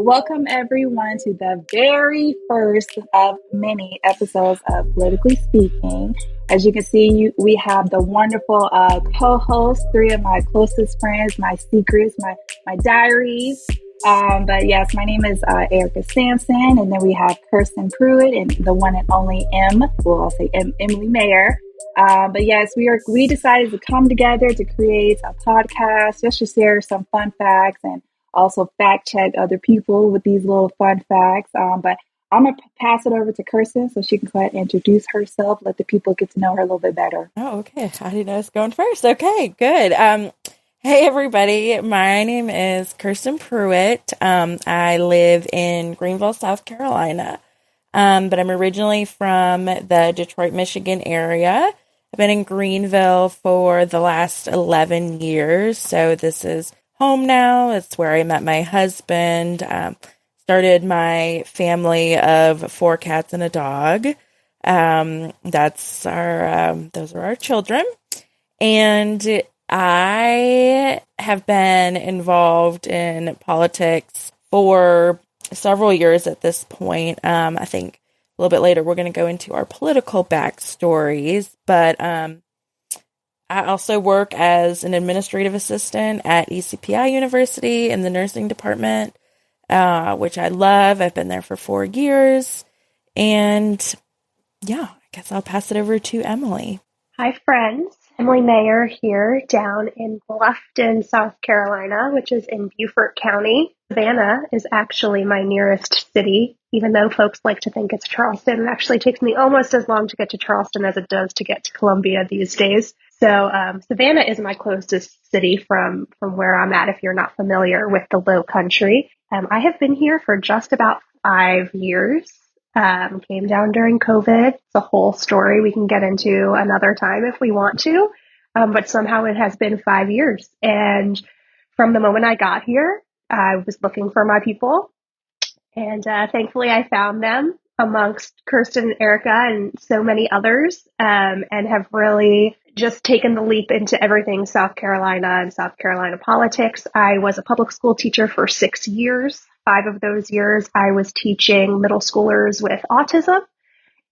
Welcome everyone to the very first of many episodes of Politically Speaking. As you can see, we have the wonderful co-hosts, three of my closest friends, my secrets, my diaries. But yes, my name is Erica Sampson, and then we have Kirsten Pruitt and the one and only I'll say Emily Mayer. But yes, we decided to come together to create a podcast just to share some fun facts and also fact check other people with these little fun facts. But I'm going to pass it over to Kirsten so she can go ahead and introduce herself, let the people get to know her a little bit better. Oh, okay. I didn't know I was going first. Okay, good. Hey, everybody. My name is Kirsten Pruitt. I live in Greenville, South Carolina, but I'm originally from the Detroit, Michigan area. I've been in Greenville for the last 11 years, so this is home now. It's where I met my husband, started my family of 4 cats and a dog. Those are our children. And I have been involved in politics for several years at this point. I think a little bit later we're going to go into our political backstories, but I also work as an administrative assistant at ECPI University in the nursing department, which I love. I've been there for 4 years. And yeah, I guess I'll pass it over to Emily. Hi, friends. Emily Mayer here down in Bluffton, South Carolina, which is in Beaufort County. Savannah is actually my nearest city, even though folks like to think it's Charleston. It actually takes me almost as long to get to Charleston as it does to get to Columbia these days. So Savannah is my closest city from where I'm at, if you're not familiar with the Low Country. I have been here for just about 5 years. Came down during COVID. It's a whole story we can get into another time if we want to. But somehow it has been 5 years. And from the moment I got here, I was looking for my people. And thankfully I found them amongst Kirsten and Erica and so many others, and have really just taken the leap into everything South Carolina and South Carolina politics. I was a public school teacher for 6 years. 5 of those years I was teaching middle schoolers with autism.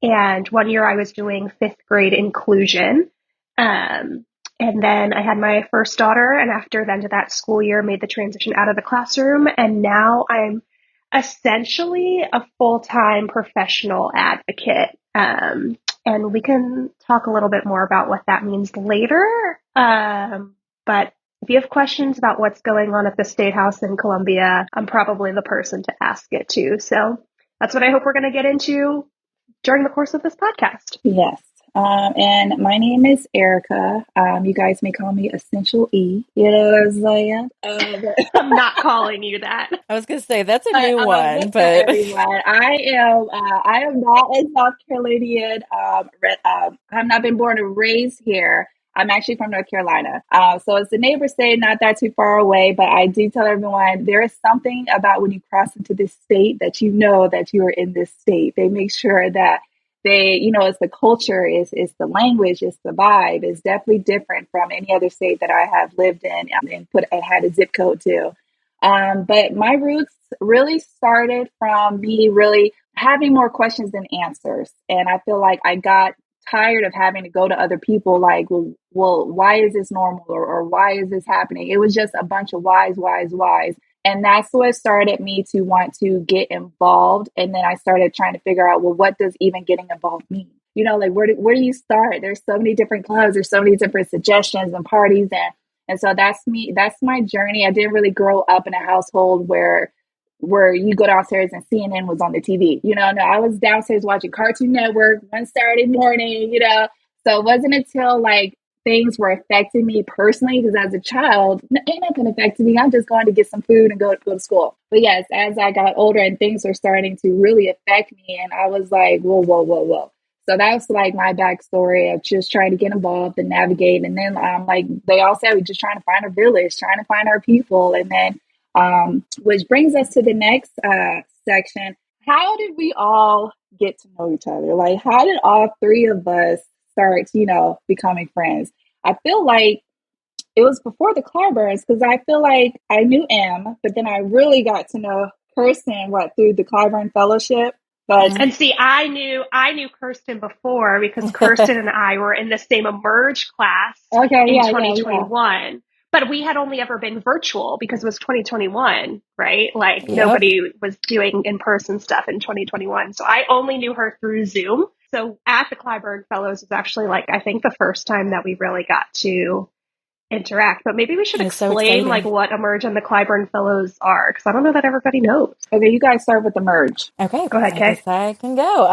And 1 year I was doing 5th grade inclusion. And then I had my first daughter, and after the end of that school year, made the transition out of the classroom. And now I'm essentially a full-time professional advocate. And we can talk a little bit more about what that means later. But if you have questions about what's going on at the State House in Columbia, I'm probably the person to ask it to. So that's what I hope we're going to get into during the course of this podcast. Yes. And my name is Erica. You guys may call me Essential E. You know what I'm saying? I'm not calling you that. I was going to say, that's a new one, but everyone, I am not a South Carolinian. I've not been born and raised here. I'm actually from North Carolina. So it's the neighbor state, not that too far away, but I do tell everyone there is something about when you cross into this state that you know that you are in this state. They make sure that it's the culture, it's the language, it's the vibe. It's definitely different from any other state that I have lived in and had a zip code to. But my roots really started from me really having more questions than answers. And I feel like I got tired of having to go to other people like, well, why is this normal or why is this happening? It was just a bunch of whys. And that's what started me to want to get involved. And then I started trying to figure out, well, what does even getting involved mean? You know, like where do you start? There's so many different clubs. There's so many different suggestions and parties. And so that's me. That's my journey. I didn't really grow up in a household where you go downstairs and CNN was on the TV. No, I was downstairs watching Cartoon Network one Saturday morning, So it wasn't until like things were affecting me personally, because as a child, ain't nothing affected me. I'm just going to get some food and go to school. But yes, as I got older and things were starting to really affect me, and I was like, whoa. So that's like my backstory of just trying to get involved and navigate. And then like they all said, we're just trying to find our village, trying to find our people. And then which brings us to the next section. How did we all get to know each other? Like, how did all 3 of us start, becoming friends? I feel like it was before the Claibornes, because I feel like I knew Em, but then I really got to know Kirsten, through the Clyburn Fellowship. But And see, I knew Kirsten before because Kirsten and I were in the same Emerge class in 2021. But we had only ever been virtual because it was 2021, right? Like Yep. nobody was doing in-person stuff in 2021. So I only knew her through Zoom. So at the Clyburn Fellows was actually like, I think the first time that we really got to interact. But maybe we should explain like what Emerge and the Clyburn Fellows are, because I don't know that everybody knows. Okay, you guys start with Emerge. Okay, go ahead, Kay. I guess I can go.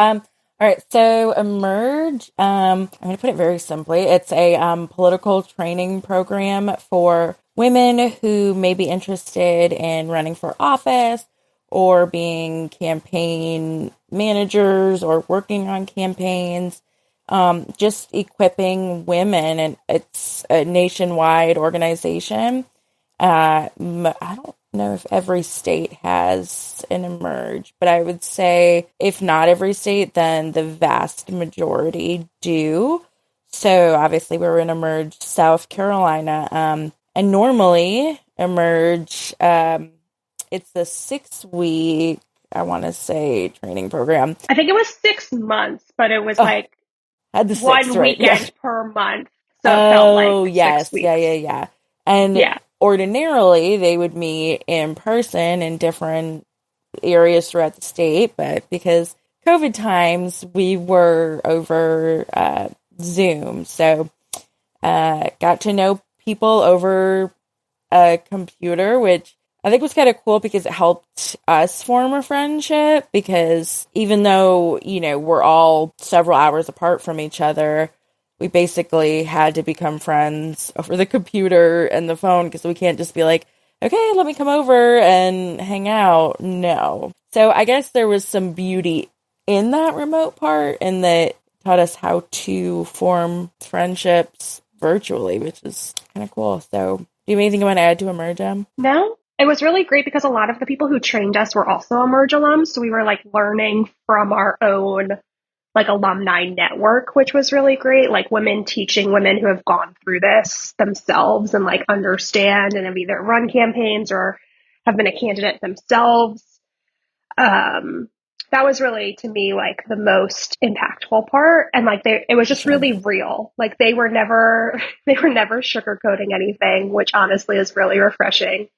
All right, so Emerge, I'm going to put it very simply. It's a political training program for women who may be interested in running for office or being campaign managers or working on campaigns. Just equipping women, and it's a nationwide organization. I don't know if every state has an Emerge, but I would say if not every state, then the vast majority do. So obviously we're in Emerge, South Carolina, and normally Emerge, it's the 6-week, I want to say, training program. I think it was 6 months, but it was like had the 1 6, right? weekend per month. So it felt like yes. 6 weeks. Yeah. And ordinarily they would meet in person in different areas throughout the state, but because COVID times, we were over Zoom. So got to know people over a computer, which I think was kind of cool because it helped us form a friendship, because even though, we're all several hours apart from each other, we basically had to become friends over the computer and the phone, because we can't just be like, okay, let me come over and hang out. No. So I guess there was some beauty in that remote part, and that taught us how to form friendships virtually, which is kind of cool. So do you have anything you want to add to Emerge? No. It was really great because a lot of the people who trained us were also Emerge alums. So we were like learning from our own like alumni network, which was really great. Like women teaching women who have gone through this themselves and like understand and have either run campaigns or have been a candidate themselves. That was really, to me, like the most impactful part. And like it was just really real. Like they were never sugarcoating anything, which honestly is really refreshing.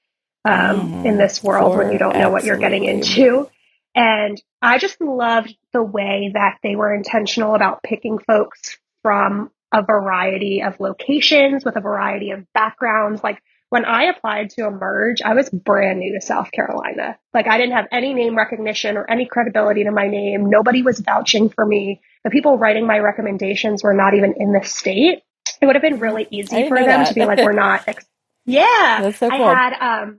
In this world when you don't know what you're getting into. And I just loved the way that they were intentional about picking folks from a variety of locations with a variety of backgrounds. Like when I applied to Emerge, I was brand new to South Carolina. Like I didn't have any name recognition or any credibility to my name. Nobody was vouching for me. The people writing my recommendations were not even in the state. It would have been really easy for them to be like, we're not. That's so cool. I had,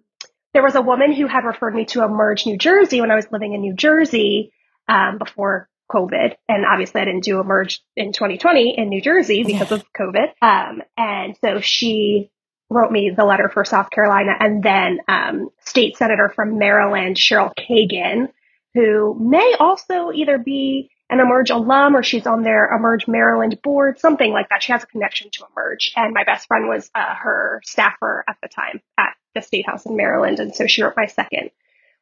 there was a woman who had referred me to Emerge New Jersey when I was living in New Jersey before COVID. And obviously I didn't do Emerge in 2020 in New Jersey because of COVID. And so she wrote me the letter for South Carolina. And then state senator from Maryland, Cheryl Kagan, who may also either be an Emerge alum or she's on their Emerge Maryland board, something like that. She has a connection to Emerge. And my best friend was her staffer at the time at the State House in Maryland. And so she wrote my second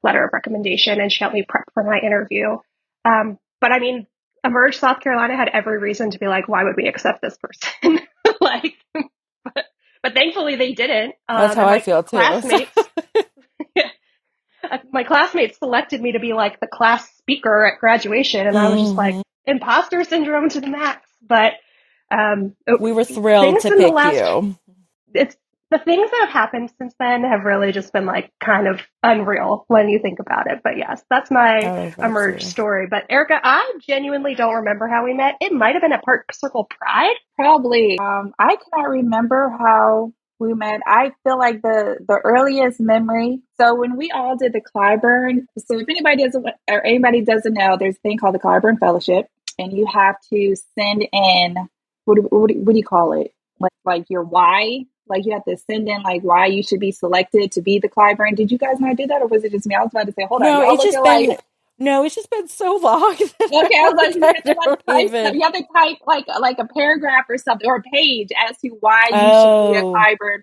letter of recommendation and she helped me prep for my interview. But I mean, Emerge South Carolina had every reason to be like, why would we accept this person? But thankfully they didn't. That's how I feel too. My classmates selected me to be like the class speaker at graduation. And I was just like, imposter syndrome to the max. But we were thrilled to pick you. It's the things that have happened since then have really just been like kind of unreal when you think about it. But yes, that's my Emerge story. But Erica, I genuinely don't remember how we met. It might have been at Park Circle Pride. Probably. I cannot remember how we met. I feel like the earliest memory. So when we all did the Clyburn, so if anybody doesn't know, there's a thing called the Clyburn Fellowship, and you have to send in what do you call it? Like your why. Like you have to send in like why you should be selected to be the Clyburn. Did you guys not do that, or was it just me? I was about to say, hold on. No, it's just been so long. Okay, I was like, you have to type like a paragraph or something or a page as to why you should be a Clyburn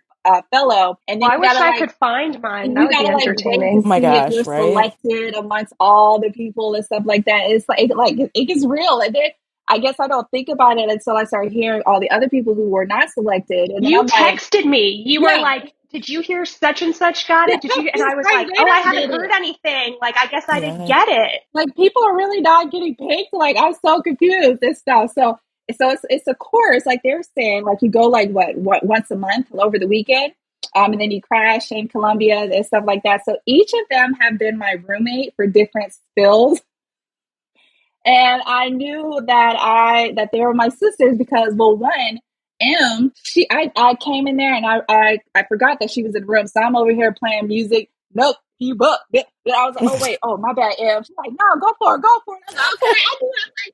fellow, and then Well, I you wish gotta I like could find mine. That you would be gotta like wait to entertaining. Oh my see if gosh, you're right? selected amongst all the people and stuff like that. It's like it gets real, and then I guess I don't think about it until I start hearing all the other people who were not selected, and then You I'm like, texted me. You were yeah, like, "Did you hear such and such got it? Did you?" And I was like like, they "Oh, I don't haven't get heard it. anything. Like, I guess I didn't Yeah. get it." Like people are really not getting picked. Like I'm so confused and stuff. So it's a course, like they're saying, like you go like what once a month over the weekend, and then you crash in Columbia and stuff like that. So each of them have been my roommate for different spills, and I knew that they were my sisters because, well, one, I came in there and I forgot that she was in the room, so I'm over here playing music. Nope, you booked. I was like, oh wait, oh my bad, Em. She's like, no, go for it, go for it. I was like, okay, I do it. I'm like,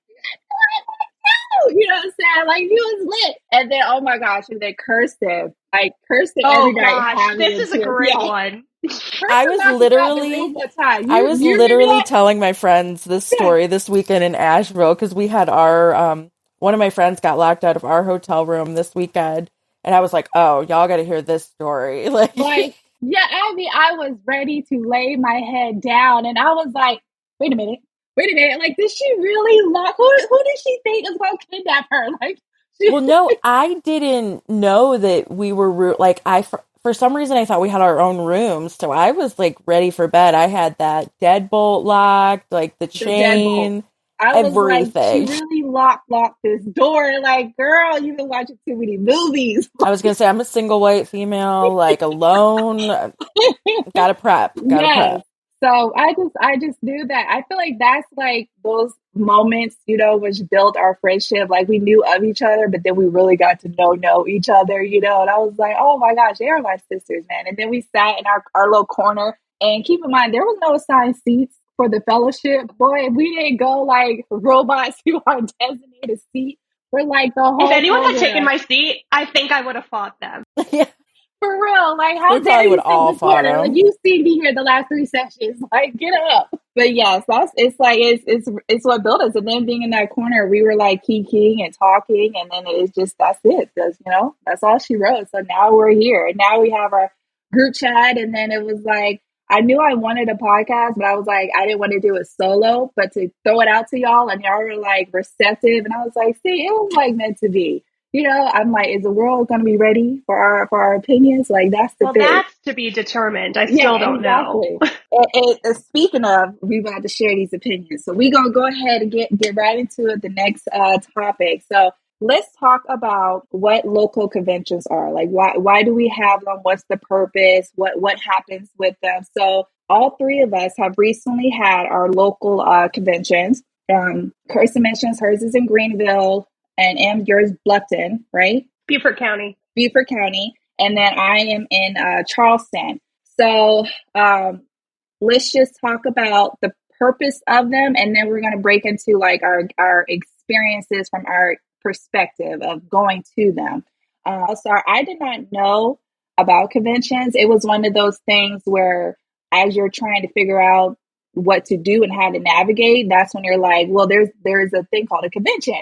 you know what I'm saying? Like you was lit. And then oh my gosh, and then Kirsten Oh every night gosh, had me this in is a tears. great Yeah. one. I Kirsten was knocked us out the room literally that time. I was You remember literally that? telling my friends this Yeah. story this weekend in Asheville because we had our one of my friends got locked out of our hotel room this weekend, and I was like, "Oh, y'all got to hear this story!" Like, Like, yeah, I mean, I was ready to lay my head down, and I was like, wait a minute, wait a minute. Like, did she really lock? Who did she think is going to kidnap her? Like, she, well, no, I didn't know that we were like for some reason I thought we had our own rooms, so I was like ready for bed. I had that deadbolt locked, like the the deadbolt. chain, I was like, she everything. really locked this door. Like, girl, you've been watching too many movies. I was gonna say I'm a single white female, like alone. Gotta Yes. prep. So I just knew that. I feel like that's like those moments, which built our friendship. Like we knew of each other, but then we really got to know each other, And I was like, oh my gosh, they are my sisters, man. And then we sat in our little corner. And keep in mind, there was no assigned seats for the fellowship. Boy, we didn't go like robots to our designated seat for like the If whole anyone had taken program. my seat, I think I would have fought them. Yeah, For real, like we how dare probably would you sit in all the fought corner? Like him. you see me here the last 3 sessions. Like get up. But yes, it's what built us. And then being in that corner, we were like kikiing and talking, and then it's just that's it. That's all she wrote. So now we're here, and now we have our group chat. And then it was like I knew I wanted a podcast, but I was like I didn't want to do it solo, but to throw it out to y'all, and y'all were like receptive, and I was like, see, it was like meant to be. I'm like, is the world going to be ready for our opinions? Like, that's the Well, thing. that's to be determined. I Yeah, still don't know. exactly. Speaking of, we about to share these opinions. So we're going to go ahead and get right into it, the next topic. So let's talk about what local conventions are. Like, why do we have them? What's the purpose? What happens with them? So all three of us have recently had our local conventions. Kirsten mentions hers is in Greenville, and yours Bluffton, right? Beaufort County. Beaufort County. And then I am in Charleston. So let's just talk about the purpose of them, and then we're going to break into like our experiences from our perspective of going to them. So I did not know about conventions. It was one of those things where as you're trying to figure out what to do and how to navigate, that's when you're like, well, there's a thing called a convention.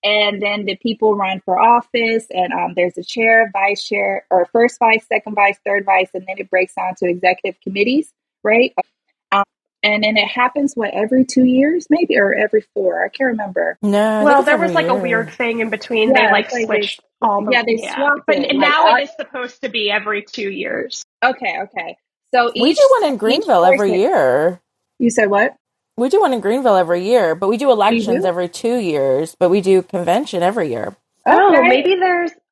And then the people run for office, and there's a chair, vice chair, or first vice, second vice, third vice, and then it breaks down to executive committees, right? And then it happens, every 2 years, maybe, or every four? I can't remember. No, I think Well, it's there was every like a year. weird thing in between. They Yeah, like it's like switched all the they swapped But it. Like, now it is supposed to be every 2 years. okay. So We do one in each Greenville every person, year. you said what? We do one in Greenville every year, but we do You elections do? every 2 years, but we do convention every year. Oh, Okay. maybe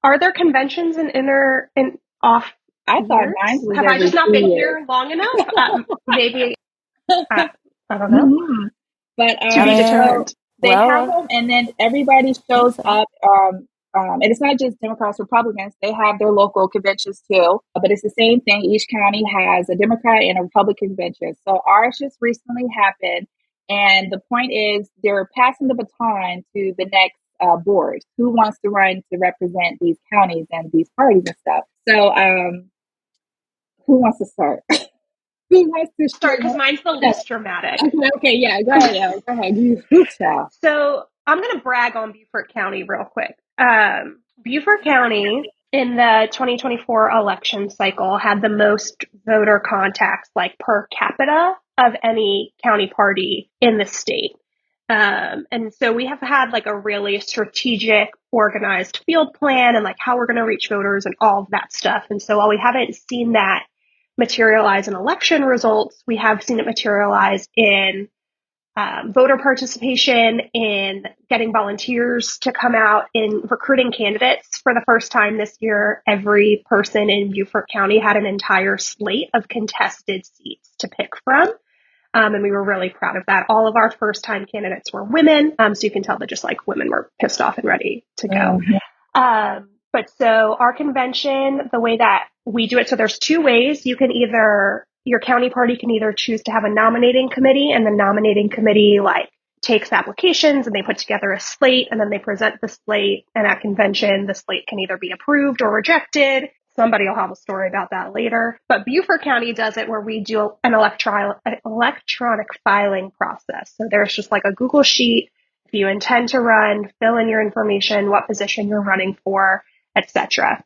are there conventions in off I thought years? mine was Have I every just not two been years. here long enough? Maybe, I don't know. Mhm. But To I be mean, so determined. they have well, them, and then everybody I think shows so. up. And it's not just Democrats, Republicans. They have their local conventions too. But it's the same thing. Each county has a Democrat and a Republican convention. So ours just recently happened, and the point is they're passing the baton to the next board. Who wants to run to represent these counties and these parties and stuff? So who wants to start? Who wants to Start, because share? mine's the least dramatic. Okay, yeah, go ahead, Elle. Go ahead. You tell. So I'm going to brag on Beaufort County real quick. Beaufort County in the 2024 election cycle had the most voter contacts, like per capita, of any county party in the state. And so we have had like a really strategic, organized field plan and like how we're going to reach voters and all of that stuff. And so while we haven't seen that materialize in election results, we have seen it materialize in voter participation, in getting volunteers to come out, in recruiting candidates. For the first time this year, every person in Beaufort County had an entire slate of contested seats to pick from. And we were really proud of that. All of our first-time candidates were women, so you can tell that just like women were pissed off and ready to go. But so our convention, the way that we do it, so there's two ways. You can either, your county party can either choose to have a nominating committee, and the nominating committee like takes applications and they put together a slate, and then they present the slate. And at convention, the slate can either be approved or rejected. Somebody will have a story about that later. But Beaufort County does it where we do an electronic filing process. So there's just like a Google sheet. If you intend to run, fill in your information, what position you're running for, etc.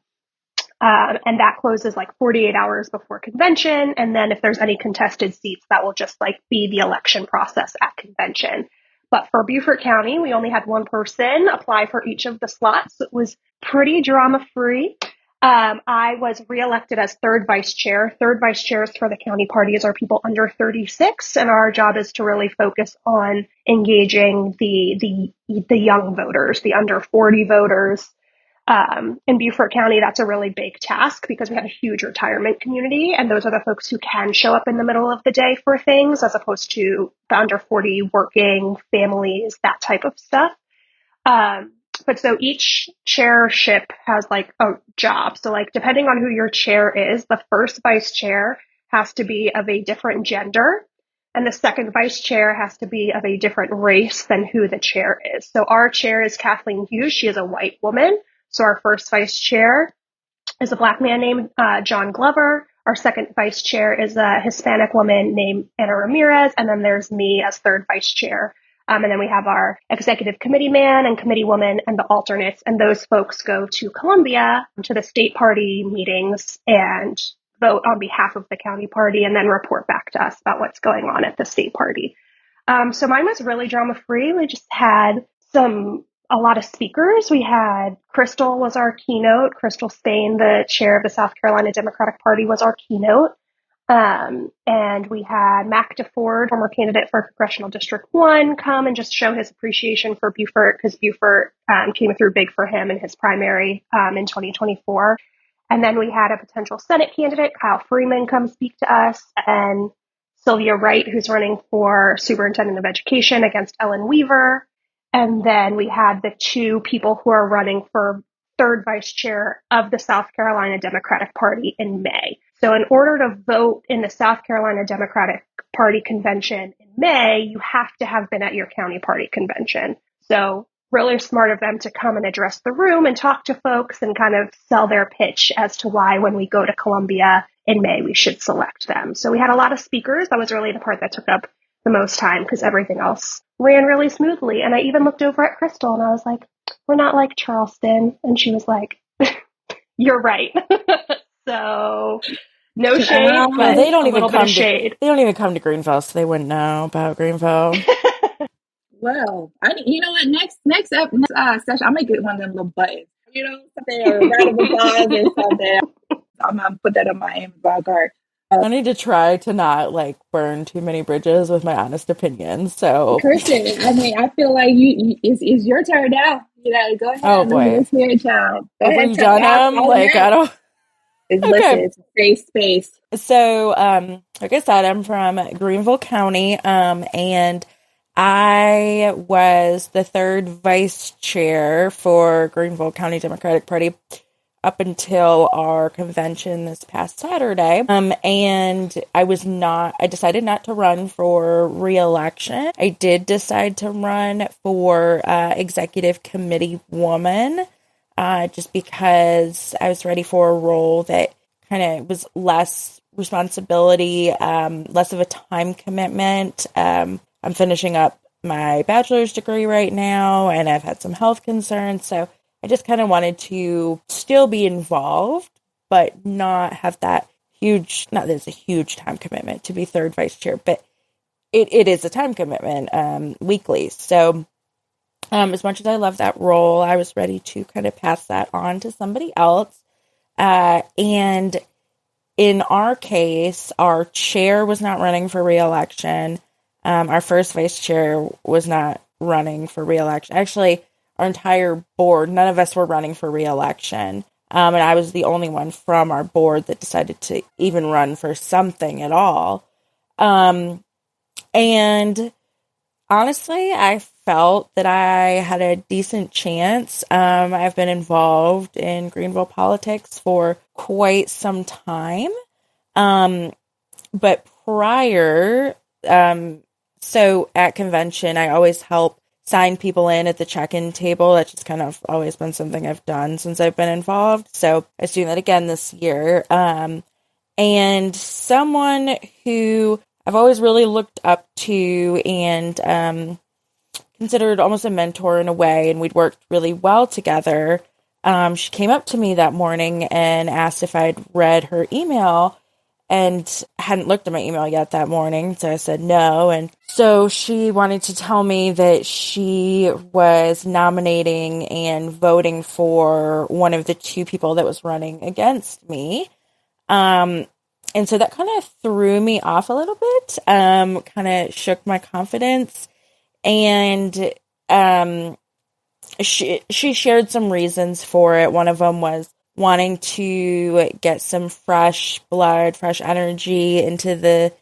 And that closes like 48 hours before convention. And then if there's any contested seats, that will just like be the election process at convention. But for Beaufort County, we only had one person apply for each of the slots. It was pretty drama-free. I was reelected as third vice chair. Third vice chairs for the county parties are people under 36, and our job is to really focus on engaging the young voters, the under 40 voters. In Beaufort County, that's a really big task because we have a huge retirement community, and those are the folks who can show up in the middle of the day for things, as opposed to the under 40 working families, that type of stuff. But so each chairship has like a job. So like depending on who your chair is, the first vice chair has to be of a different gender, and the second vice chair has to be of a different race than who the chair is. So our chair is Kathleen Hughes. She is a white woman. So our first vice chair is a Black man named John Glover. Our second vice chair is a Hispanic woman named Anna Ramirez. And then there's me as third vice chair. And then we have our executive committee man and committee woman and the alternates. And those folks go to Columbia to the state party meetings and vote on behalf of the county party and then report back to us about what's going on at the state party. So mine was really drama free. We just had a lot of speakers. We had Crystal was our keynote. Crystal Spain, the chair of the South Carolina Democratic Party, was our keynote. And we had Mac DeFord, former candidate for Congressional District 1, come and just show his appreciation for Beaufort, because Beaufort came through big for him in his primary in 2024. And then we had a potential Senate candidate, Kyle Freeman, come speak to us, and Sylvia Wright, who's running for Superintendent of Education against Ellen Weaver. And then we had the two people who are running for third vice chair of the South Carolina Democratic Party in May. So in order to vote in the South Carolina Democratic Party convention in May, you have to have been at your county party convention. So really smart of them to come and address the room and talk to folks and kind of sell their pitch as to why when we go to Columbia in May, we should select them. So we had a lot of speakers. That was really the part that took up the most time because everything else ran really smoothly. And I even looked over at Crystal and I was like, we're not like Charleston. And she was like, you're right. So no shade, but they don't even come to shade. They don't even come to Greenville, so they wouldn't know about Greenville. Well, you know what? Next session, I'm gonna get one of them little buttons. You know, something or round of applause or something. I'm gonna put that on my Amazon card. I need to try to not like burn too many bridges with my honest opinion. So, Kirsten, I mean, I feel like it's your turn now. You know, go ahead. Oh boy, let's hear it, child. Have you done them? Like I don't. Listen, it's a safe space. So, like I said, I'm from Greenville County, and I was the third vice chair for Greenville County Democratic Party up until our convention this past Saturday. And I decided not to run for re-election. I did decide to run for executive committee woman, just because I was ready for a role that kind of was less responsibility, less of a time commitment. I'm finishing up my bachelor's degree right now, and I've had some health concerns, so I just kind of wanted to still be involved, but not have that huge, not that it's a huge time commitment to be third vice chair, but it is a time commitment weekly. So as much as I love that role, I was ready to kind of pass that on to somebody else. And in our case, our chair was not running for reelection. Our first vice chair was not running for reelection. Actually, our entire board, none of us were running for reelection. And I was the only one from our board that decided to even run for something at all. And honestly, I felt that I had a decent chance. I've been involved in Greenville politics for quite some time. But prior, so at convention, I always help sign people in at the check-in table. That's just kind of always been something I've done since I've been involved. So I was doing that again this year. And someone who I've always really looked up to and considered almost a mentor in a way, and we'd worked really well together. She came up to me that morning and asked if I'd read her email, and hadn't looked at my email yet that morning, so I said no. And so she wanted to tell me that she was nominating and voting for one of the two people that was running against me. And so that kind of threw me off a little bit, kind of shook my confidence. And she shared some reasons for it. One of them was wanting to get some fresh blood, fresh energy into the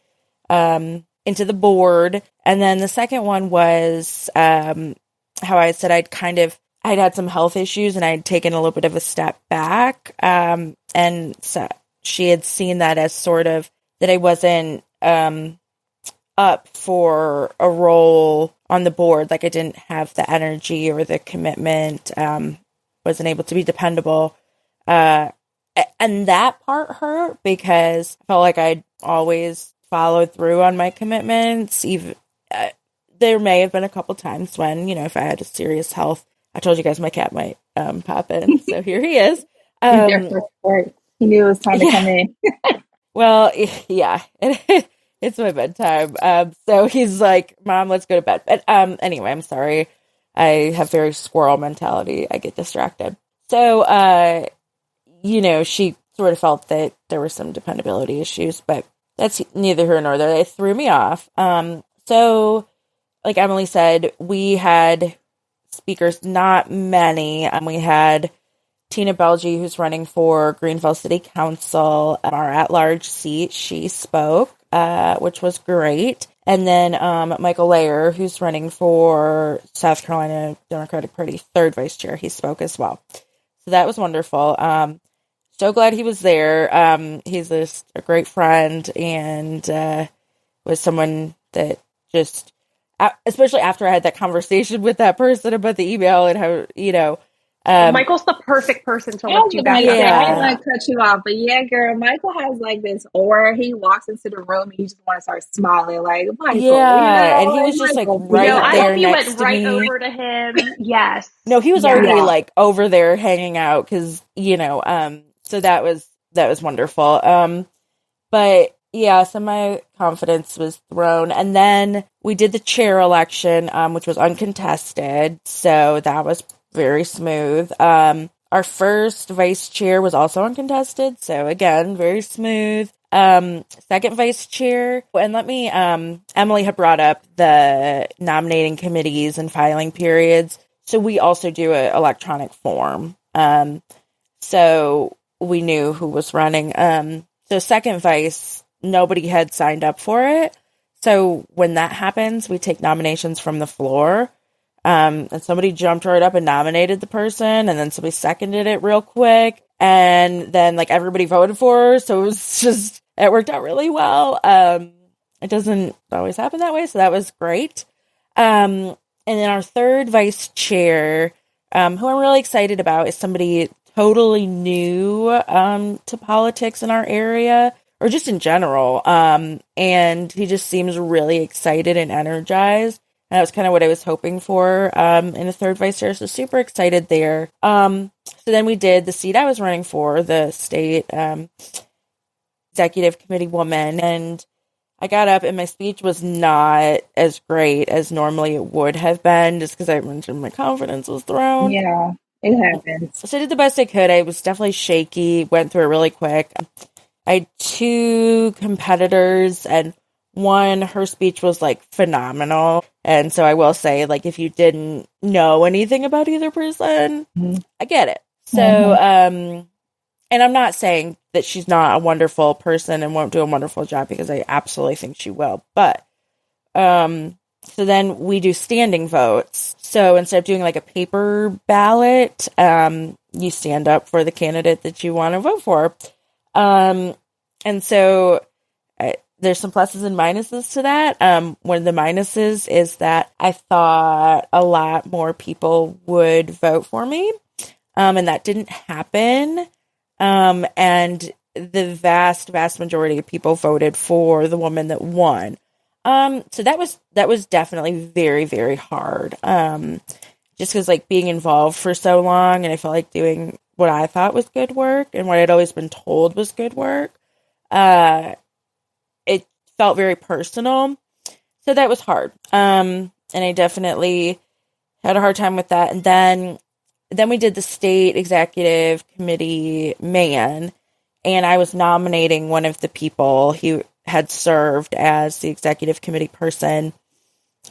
board. And then the second one was how I said I'd had some health issues and I'd taken a little bit of a step back. And so she had seen that as sort of that I wasn't up for a role on the board. Like I didn't have the energy or the commitment, wasn't able to be dependable. And that part hurt because I felt like I'd always followed through on my commitments. Even there may have been a couple times when, if I had a serious health, I told you guys my cat might pop in. So here he is. He knew it was time to come in. Well, yeah, it's my bedtime. So he's like, Mom, let's go to bed. But anyway, I'm sorry. I have very squirrel mentality. I get distracted. So, she sort of felt that there were some dependability issues, but that's neither here nor there. They threw me off. So like Emily said, we had speakers, not many. We had Tina Belgi, who's running for Greenville City Council, our at-large seat. She spoke, which was great. And then Michael Layer, who's running for South Carolina Democratic Party third vice chair, he spoke as well. So that was wonderful. So glad he was there. He's a great friend and was someone that just, especially after I had that conversation with that person about the email and how, Michael's the perfect person to look you back up. I don't want to cut you off, but yeah, girl, Michael has like this aura. He walks into the room and you just want to start smiling, like Michael. Yeah, and he was just like right there next to me. I went right over to him. Yes. No, he was already like over there hanging out because so that was wonderful. But yeah, so my confidence was thrown, and then we did the chair election, which was uncontested, so that was very smooth. Our first vice chair was also uncontested, so again, very smooth. Second vice chair, and Emily had brought up the nominating committees and filing periods, so we also do an electronic form. So we knew who was running. So second vice, nobody had signed up for it. So when that happens, we take nominations from the floor. And somebody jumped right up and nominated the person, and then somebody seconded it real quick, and then like everybody voted for her. So it worked out really well. It doesn't always happen that way, so that was great. And then our third vice chair, who I'm really excited about, is somebody totally new to politics in our area, or just in general. And he just seems really excited and energized. And that was kind of what I was hoping for in a third vice chair. So super excited there. So then we did the seat I was running for, the state executive committee woman. And I got up and my speech was not as great as normally it would have been, just because I mentioned my confidence was thrown. Yeah, it happens. So I did the best I could. I was definitely shaky, went through it really quick. I had two competitors, and one, her speech was like phenomenal. And so I will say, like, if you didn't know anything about either person, I get it. So, and I'm not saying that she's not a wonderful person and won't do a wonderful job, because I absolutely think she will. But, so then we do standing votes. So instead of doing like a paper ballot, you stand up for the candidate that you want to vote for. And so there's some pluses and minuses to that. One of the minuses is that I thought a lot more people would vote for me. And that didn't happen. And the vast majority of people voted for the woman that won. So that was definitely very, very hard. Just because, like, being involved for so long, and I felt like doing what I thought was good work and what I'd always been told was good work. It felt very personal. So that was hard. And I definitely had a hard time with that. And then we did the state executive committee man, and I was nominating one of the people who had served as the executive committee person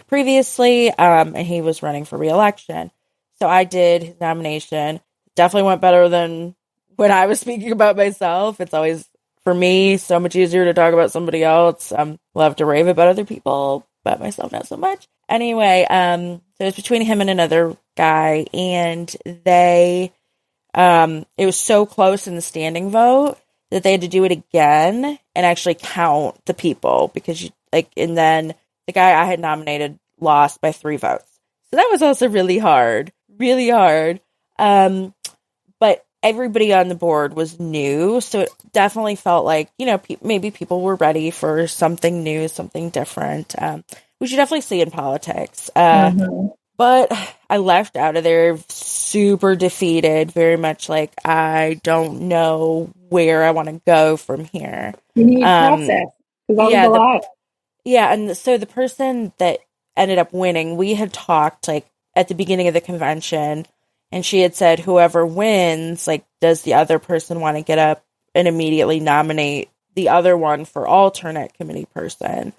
previously, and he was running for re-election. So I did his nomination. Definitely went better than when I was speaking about myself. It's always, for me, so much easier to talk about somebody else. Love to rave about other people, but myself not so much. Anyway, so it was between him and another guy, and it was so close in the standing vote that they had to do it again and actually count the people, because and then the guy I had nominated lost by 3 votes. So that was also really hard. But everybody on the board was new, so it definitely felt like, maybe people were ready for something new, something different, which you definitely see in politics. But I left out of there super defeated, very much like, I don't know where I want to go from here. You need process, because that was a lot. Yeah, and so the person that ended up winning, we had talked, like, at the beginning of the convention, and she had said, whoever wins, like, does the other person want to get up and immediately nominate the other one for alternate committee person?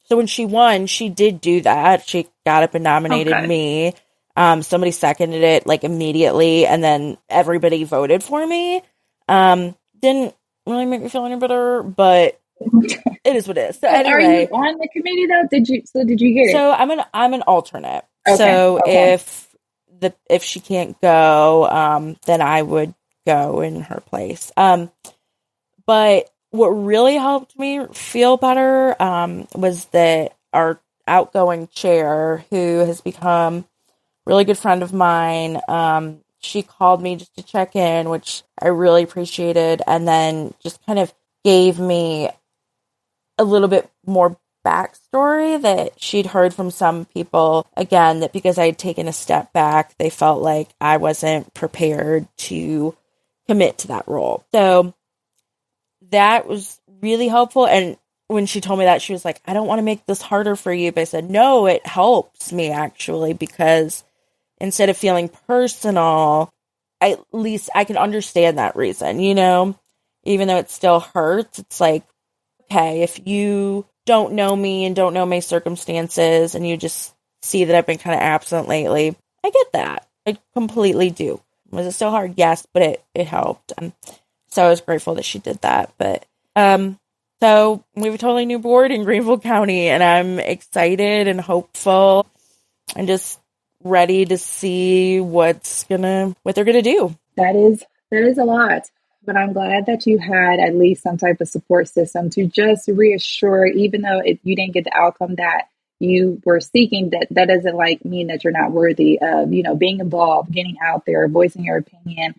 So when she won, she did do that. She got up and nominated me. Somebody seconded it, like, immediately, and then everybody voted for me. Didn't really make me feel any better, but it is what it is. So anyway, are you on the committee though? Did you get it? So I'm an alternate. Okay. So if she can't go, then I would go in her place. But what really helped me feel better was that our outgoing chair, who has become a really good friend of mine, she called me just to check in, which I really appreciated, and then just kind of gave me a little bit more backstory that she'd heard from some people, again, that because I had taken a step back, they felt like I wasn't prepared to commit to that role. So that was really helpful. And when she told me that, she was like, I don't want to make this harder for you. But I said, no, it helps me actually, because instead of feeling personal, at least I can understand that reason, even though it still hurts. It's like, okay, if you don't know me and don't know my circumstances and you just see that I've been kind of absent lately, I get that. I completely do. Was it still hard? Yes, but it helped. So I was grateful that she did that. But so we have a totally new board in Greenville County, and I'm excited and hopeful and just ready to see what they're gonna do. That is a lot. But I'm glad that you had at least some type of support system to just reassure, even though you didn't get the outcome that you were seeking, that doesn't mean that you're not worthy of, being involved, getting out there, voicing your opinion.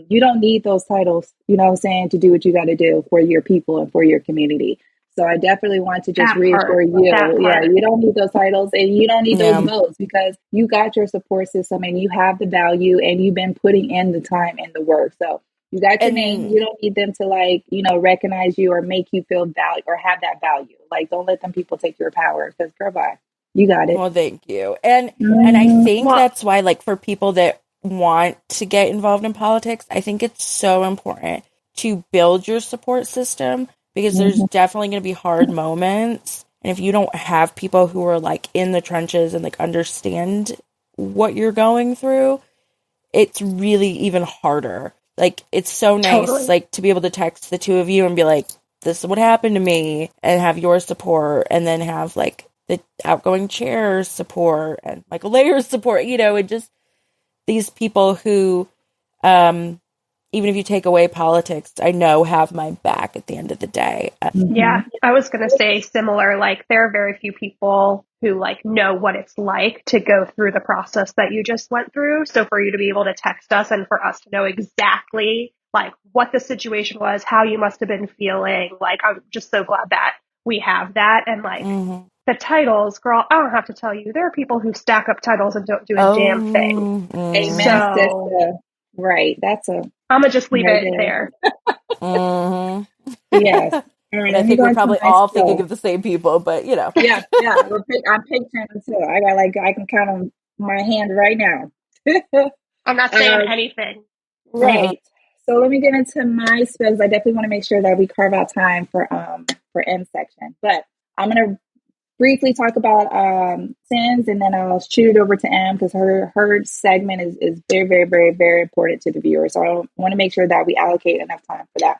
You don't need those titles, to do what you got to do for your people and for your community. So I definitely want to just That part, reassure you, that yeah, part. you don't need those titles and you don't need those Yeah. votes because you got your support system and you have the value and you've been putting in the time and the work. So you got your name. And You don't need them to like, recognize you or make you feel value or have that value. Like, don't let them people take your power because girl, bye. You got it. well, thank you. And I Mhm. think Well, that's why, like, for people that want to get involved in politics, I think it's so important to build your support system because there's Mhm. definitely going to be hard moments. And if you don't have people who are like in the trenches and like understand what you're going through, it's really even harder. Like, it's so nice, totally. like, to be able to text the two of you and be like, this is what happened to me, and have your support, and then have, like, the outgoing chair's support and Michael Layer's support, and just these people who, even if you take away politics, I know have my back at the end of the day. Yeah, Mhm. I was going to say similar. Like, there are very few people who like know what it's like to go through the process that you just went through. So for you to be able to text us and for us to know exactly like what the situation was, how you must have been feeling, like I'm just so glad that we have that. And like Mhm. the titles, girl, I don't have to tell you, there are people who stack up titles and don't do a damn thing. Oh, Amen, So sister. Right. That's a I'm gonna just leave right it there. there. mhm. Yes. All right. And I Let me think go we're into probably my all thinking skill. of the same people, but Yeah. Yeah. I'm picturing them too. I got like I can count on my hand right now. I'm not saying um, anything. Mhm. right. So let me get into my skills. I definitely want to make sure that we carve out time for M section. But I'm gonna briefly talk about sins and then I'll shoot it over to M because her segment is very, very, very, very important to the viewer. So I want to make sure that we allocate enough time for that.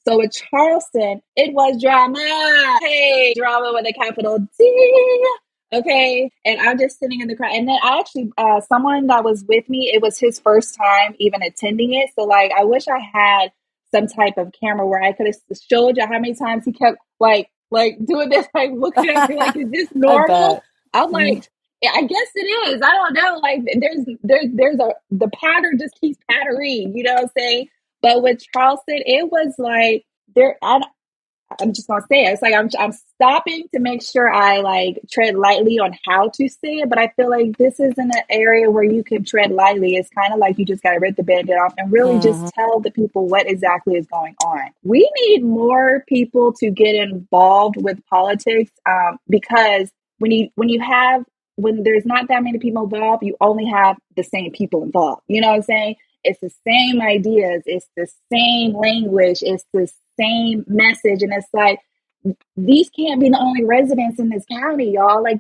So with Charleston, it was drama. Hey, drama with a capital D. Okay. And I'm just sitting in the crowd. And then I actually, someone that was with me, it was his first time even attending it. So like, I wish I had some type of camera where I could have showed you how many times he kept like doing this, like looking at me like, is this I normal? bet. I'm Mhm. like, yeah, I guess it is. I don't know. Like there's the pattern just keeps patterning, you know what I'm saying? But with Charleston, it was like I'm just gonna say it. It's like I'm stopping to make sure I like tread lightly on how to say it, but I feel like this isn't an area where you can tread lightly. It's kind of like you just gotta rip the band-aid off and really just Mhm. tell the people what exactly is going on. We need more people to get involved with politics because when there's not that many people involved, you only have the same people involved. You know what I'm saying? It's the same ideas, it's the same language, it's the same message. And it's like, these can't be the only residents in this county, y'all. Like,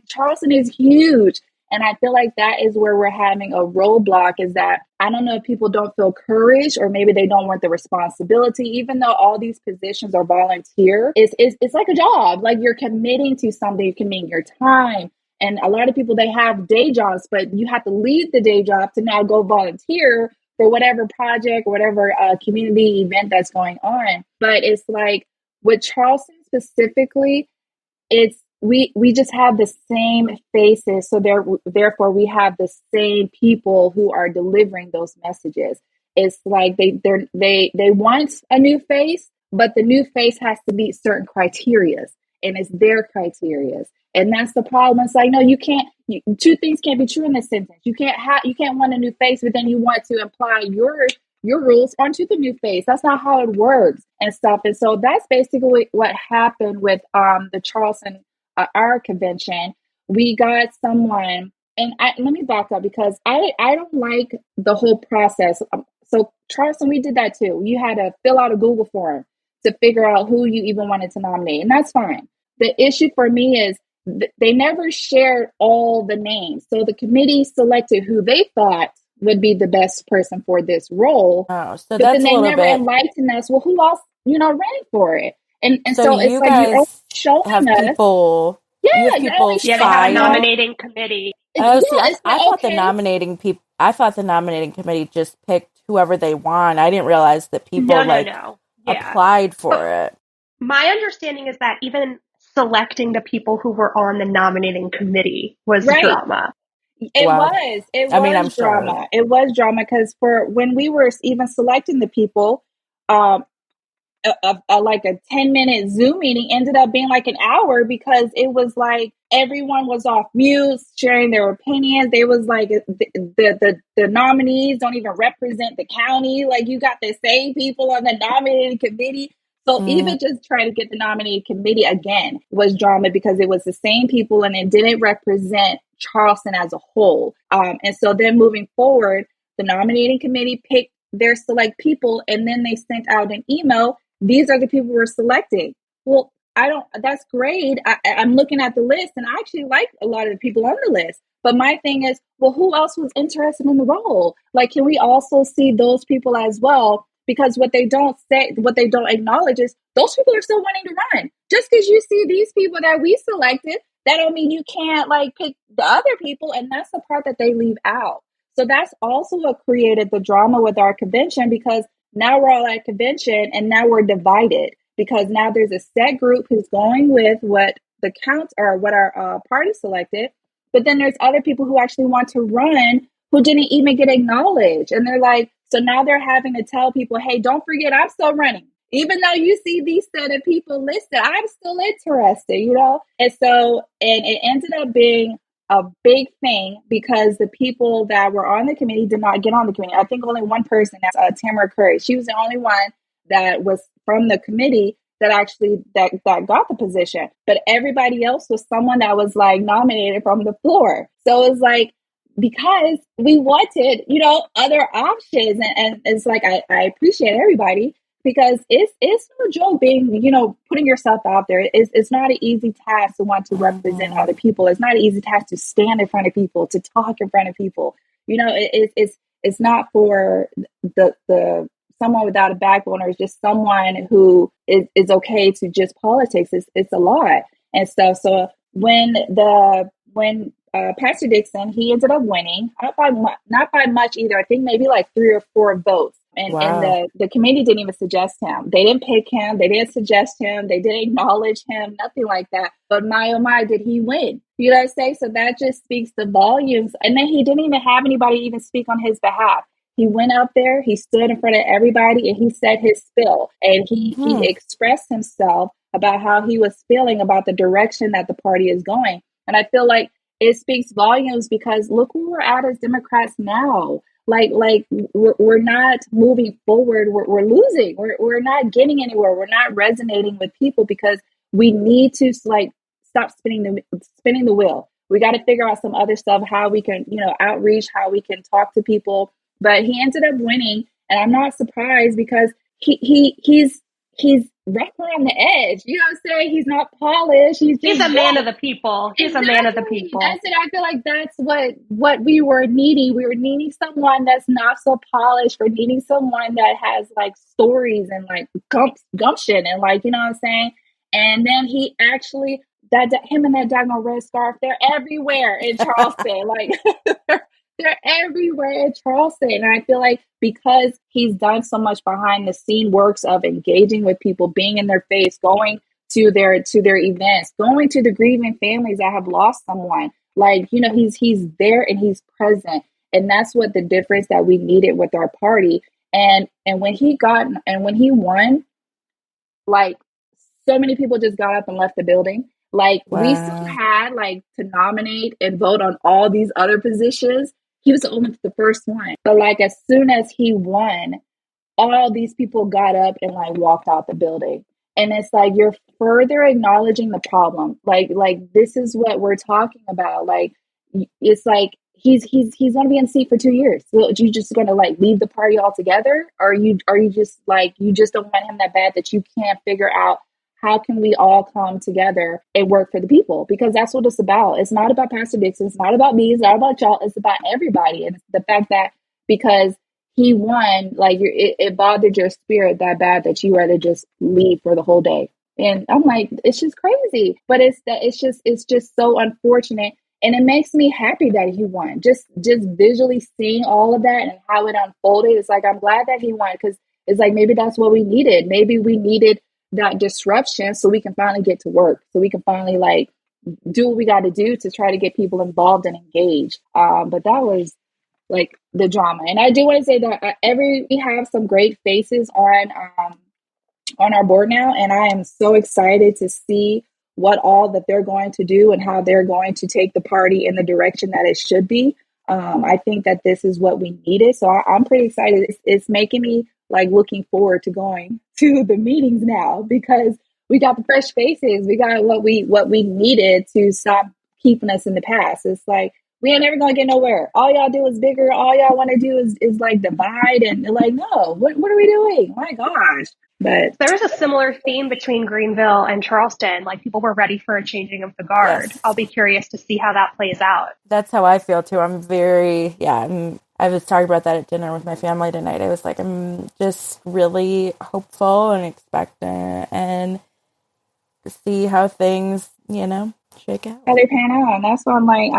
Charleston is huge. And I feel like that is where we're having a roadblock is that I don't know if people don't feel courage or maybe they don't want the responsibility, even though all these positions are volunteer. It's like a job. Like, you're committing to something, you're committing your time. And a lot of people, they have day jobs, but you have to leave the day job to now go volunteer for whatever project or whatever community event that's going on. But it's like with Charleston specifically, it's we just have the same faces, so therefore we have the same people who are delivering those messages. It's like they want a new face, but the new face has to meet certain criterias, and it's their criterias, and that's the problem. It's like, no, you can't. Two things can't be true in this sentence. You can't want a new face, but then you want to imply your rules onto the new face. That's not how it works and stuff. And so that's basically what happened with the Charleston our convention. We got someone, and let me back up because I don't like the whole process. So Charleston, we did that too. You had to fill out a Google form to figure out who you even wanted to nominate, and that's fine. The issue for me is they never shared all the names. So the committee selected who they thought would be the best person for this role. Oh, so But then that's a they little never bit. enlightened us. Well, who else, ran for it? And So so it's you like you're only guys showing have us. people. Yeah, You have you're only people Yeah, they have a showing us. filed. nominating committee. Oh, see, Yeah, it's I like, thought the okay. nominating people. I thought the nominating committee just picked whoever they want. I didn't realize that people No, no, like no. Yeah. applied But for it. my understanding is that even selecting the people who were on the nominating committee was Right. drama. It Wow. was. It I mean, I'm was sure. drama. It was drama because for when we were even selecting the people, um, like a 10-minute Zoom meeting ended up being like an hour because it was like everyone was off mute, sharing their opinions. They was like the nominees don't even represent the county. Like you got the same people on the nominating committee. So even just trying to get the nominating committee again was drama because it was the same people and it didn't represent Charleston as a whole. And so then moving forward, the nominating committee picked their select people and then they sent out an email. These are the people we're selecting. Well, that's great. I'm looking at the list and I actually like a lot of the people on the list. But my thing is, well, who else was interested in the role? Like, can we also see those people as well? Because what they don't acknowledge is those people are still wanting to run. Just because you see these people that we selected, that don't mean you can't like pick the other people. And that's the part that they leave out. So that's also what created the drama with our convention, because now we're all at convention and now we're divided because now there's a set group who's going with what the counts are, what our party selected. But then there's other people who actually want to run who didn't even get acknowledged. And they're like, so now they're having to tell people, hey, don't forget, I'm still running. Even though you see these set of people listed, I'm still interested, you know? And so, and it ended up being a big thing because the people that were on the committee did not get on the committee. I think only one person, that's Tamara Curry. She was the only one that was from the committee that actually that got the position. But everybody else was someone that was like nominated from the floor. So it was like, because we wanted, you know, other options. And it's like, I appreciate everybody because it's no joke being, you know, putting yourself out there. It's not an easy task to want to represent other people. It's not an easy task to stand in front of people, to talk in front of people. You know, it's not for the someone without a backbone or just someone who is okay to just politics. It's a lot and stuff. So when Pastor Dixon, he ended up winning, not by much either. I think maybe like 3 or 4 votes. And the committee didn't even suggest him. They didn't pick him. They didn't suggest him. They didn't acknowledge him, nothing like that. But my, oh my, did he win? You know what I'm saying? So that just speaks the volumes. And then he didn't even have anybody even speak on his behalf. He went up there, he stood in front of everybody and he said his spill. And he expressed himself about how he was feeling about the direction that the party is going. And I feel like it speaks volumes because look where we're at as Democrats now. Like we're not moving forward. We're losing. We're not getting anywhere. We're not resonating with people because we need to like stop spinning the wheel. We got to figure out some other stuff, how we can, you know, outreach, how we can talk to people. But he ended up winning, and I'm not surprised because he's right on the edge. You know what I'm saying? He's not polished. He's a man of the people. He's a man of the people. That's it. I feel like that's what we were needing. We were needing someone that's not so polished. We're needing someone that has like stories and like gumption and like, you know what I'm saying? And then he actually, him and that daggone red scarf, they're everywhere in Charleston. Like they're everywhere in Charleston. And I feel like because he's done so much behind the scene works of engaging with people, being in their face, going to their events, going to the grieving families that have lost someone. Like, you know, he's there and he's present. And that's what the difference that we needed with our party. And when he won, like so many people just got up and left the building. Like we still had like to nominate and vote on all these other positions. He was only the first one. But like as soon as he won, all these people got up and like walked out the building. And it's like you're further acknowledging the problem. Like this is what we're talking about. Like it's like he's gonna be in the seat for 2 years. So you just gonna like leave the party altogether? Or are you just like you just don't want him that bad that you can't figure out how can we all come together and work for the people? Because that's what it's about. It's not about Pastor Dixon. It's not about me. It's not about y'all. It's about everybody. And it's the fact that because he won, like it bothered your spirit that bad that you rather just leave for the whole day. And I'm like, it's just crazy. But it's just so unfortunate. And it makes me happy that he won. Just visually seeing all of that and how it unfolded. It's like, I'm glad that he won because it's like, maybe that's what we needed. Maybe we needed that disruption so we can finally get to work, so we can finally like do what we got to do to try to get people involved and engaged. But that was like the drama. And I do want to say that we have some great faces on on our board now, and I am so excited to see what all that they're going to do and how they're going to take the party in the direction that it should be. I think that this is what we needed. So I'm pretty excited. It's making me like looking forward to going to the meetings now because we got the fresh faces. We got what we needed to stop keeping us in the past. It's like we ain't never gonna get nowhere. All y'all do is bigger. All y'all want to do is like divide and like, no, what are we doing? My gosh. But there was a similar theme between Greenville and Charleston. Like people were ready for a changing of the guard. Yes. I'll be curious to see how that plays out. That's how I feel too. I was talking about that at dinner with my family tonight. I was like, I'm just really hopeful and expectant and to see how things, shake out. how they pan out. And that's why I'm like,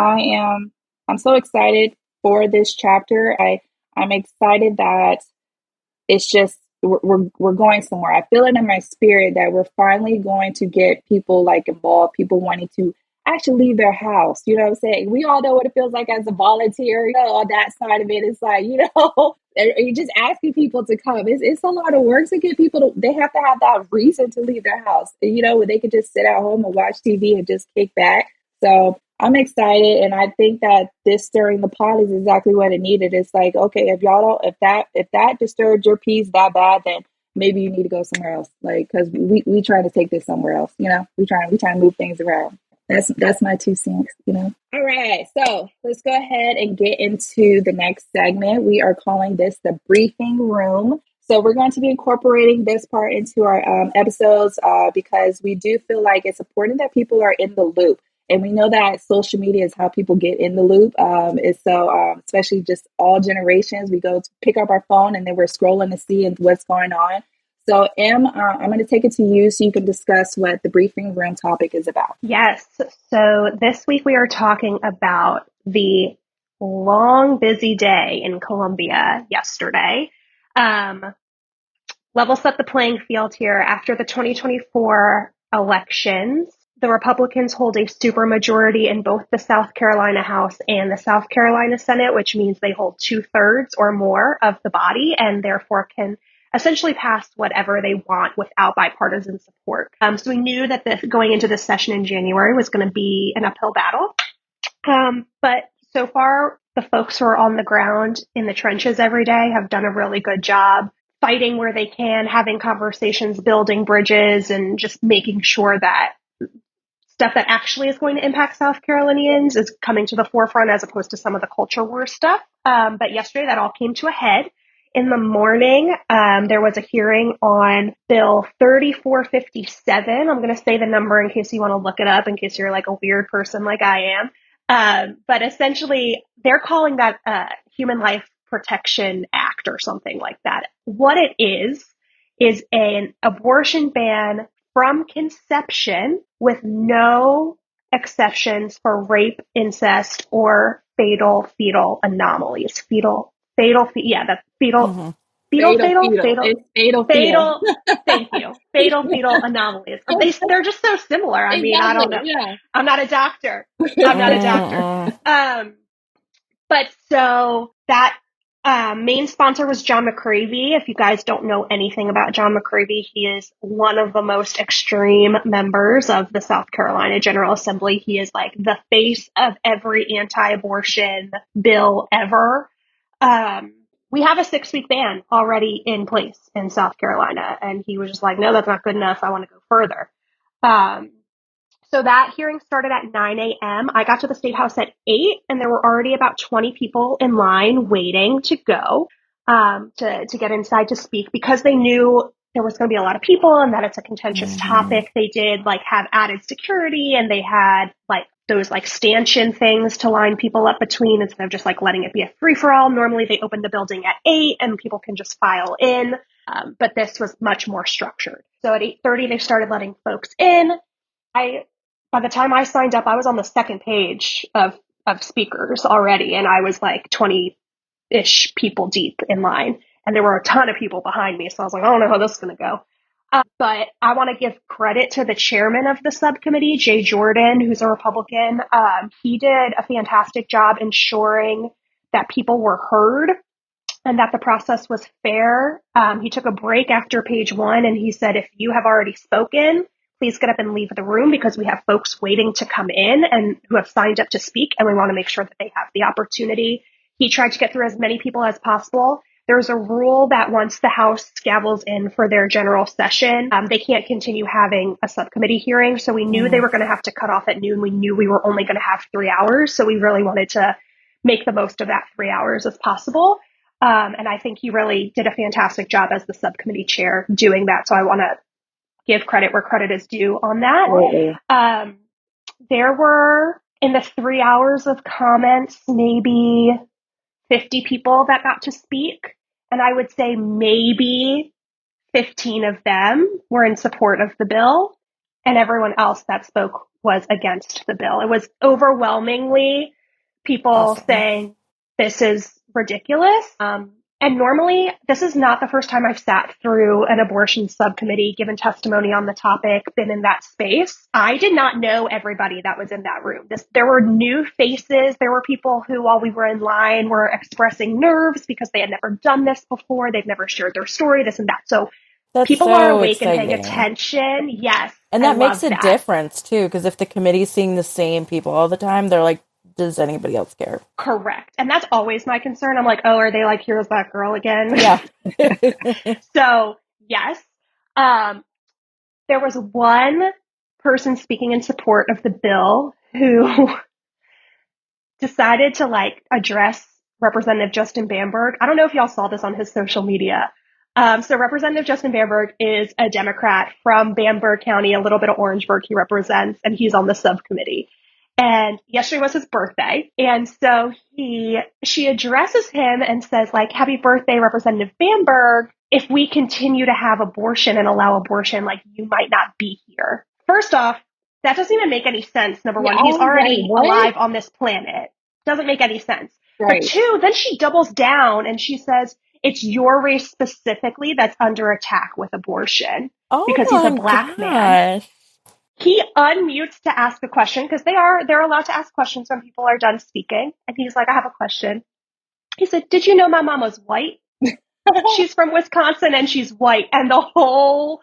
I'm so excited for this chapter. I'm excited that it's just we're going somewhere. I feel it in my spirit that we're finally going to get people like involved, people wanting to actually leave their house. You know what I'm saying? We all know what it feels like as a volunteer. On that side of it, it's like, you're just asking people to come. It's a lot of work to get people to. They have to have that reason to leave their house. Where they could just sit at home and watch TV and just kick back. So I'm excited, and I think that this stirring the pot is exactly what it needed. It's like, okay, if that disturbed your peace that bad, then maybe you need to go somewhere else. Like, because we trying to take this somewhere else. We trying to move things around. That's my 2 cents. All right, so let's go ahead and get into the next segment. We are calling this the briefing room. So we're going to be incorporating this part into our episodes because we do feel like it's important that people are in the loop. And we know that social media is how people get in the loop. Especially just all generations, we go to pick up our phone and then we're scrolling to see what's going on. So, Em, I'm going to take it to you so you can discuss what the briefing room topic is about. Yes. So this week we are talking about the long, busy day in Columbia yesterday. Level set the playing field here. After the 2024 elections, the Republicans hold a supermajority in both the South Carolina House and the South Carolina Senate, which means they hold 2/3 or more of the body and therefore can essentially pass whatever they want without bipartisan support. So we knew that going into this session in January was going to be an uphill battle. But so far, the folks who are on the ground in the trenches every day have done a really good job fighting where they can, having conversations, building bridges, and just making sure that stuff that actually is going to impact South Carolinians is coming to the forefront as opposed to some of the culture war stuff. But yesterday that all came to a head. In the morning, there was a hearing on Bill 3457. I'm going to say the number in case you want to look it up, in case you're like a weird person like I am. But essentially, they're calling that Human Life Protection Act or something like that. What it is an abortion ban from conception with no exceptions for rape, incest, or fatal fetal anomalies. Fatal. Yeah, that's fetal. Mm-hmm. Fatal. It's fatal. Thank you. Fatal fetal anomalies. They're just so similar. I mean, I don't know. Yeah. I'm not a doctor. But so that main sponsor was John McCravey. If you guys don't know anything about John McCravey, he is one of the most extreme members of the South Carolina General Assembly. He is like the face of every anti-abortion bill ever. We have a 6-week ban already in place in South Carolina. And he was just like, no, that's not good enough. I want to go further. So that hearing started at 9 a.m. I got to the State House at 8, and there were already about 20 people in line waiting to go to get inside to speak because they knew there was going to be a lot of people and that it's a contentious topic. They did have added security, and they had those stanchion things to line people up between instead of just letting it be a free for all. Normally they open the building at 8 and people can just file in. But this was much more structured. So at 8:30 they started letting folks in. By the time I signed up, I was on the second page of speakers already, and I was 20-ish people deep in line, and there were a ton of people behind me. So I was like, I don't know how this is going to go. But I want to give credit to the chairman of the subcommittee, Jay Jordan, who's a Republican. He did a fantastic job ensuring that people were heard. and that the process was fair. He took a break after page 1 and he said, if you have already spoken, please get up and leave the room because we have folks waiting to come in and who have signed up to speak, and we want to make sure that they have the opportunity. He tried to get through as many people as possible. There's a rule that once the House scavels in for their general session, they can't continue having a subcommittee hearing. So we knew they were going to have to cut off at noon. We knew we were only going to have 3 hours. So we really wanted to make the most of that 3 hours as possible. And I think he really did a fantastic job as the subcommittee chair doing that. So I want to give credit where credit is due on that. There were, in the 3 hours of comments, maybe 50 people that got to speak. And I would say maybe 15 of them were in support of the bill, and everyone else that spoke was against the bill. It was overwhelmingly people saying this is ridiculous. And normally, this is not the first time I've sat through an abortion subcommittee, given testimony on the topic, been in that space. I did not know everybody that was in that room. There were new faces. There were people who, while we were in line, were expressing nerves because they had never done this before. They've never shared their story, this and that. So people are awake and paying attention. Yes. And that makes a difference, too, because if the committee's seeing the same people all the time, they're like, does anybody else care? Correct. And that's always my concern. I'm like, oh, are they like, here's that girl again? Yeah. So, yes. There was one person speaking in support of the bill who decided to address Representative Justin Bamberg. I don't know if y'all saw this on his social media. So Representative Justin Bamberg is a Democrat from Bamberg County, a little bit of Orangeburg he represents, and he's on the subcommittee. And yesterday was his birthday. And so she addresses him and says, happy birthday, Representative Bamberg. If we continue to have abortion and allow abortion, you might not be here. First off, that doesn't even make any sense. Number one, he's already alive on this planet. Doesn't make any sense. Right. But two, then she doubles down and she says, it's your race specifically that's under attack with abortion because he's a black man. He unmutes to ask a question because they're allowed to ask questions when people are done speaking. And he's like, I have a question. He said, did you know my mom was white? She's from Wisconsin and she's white. And the whole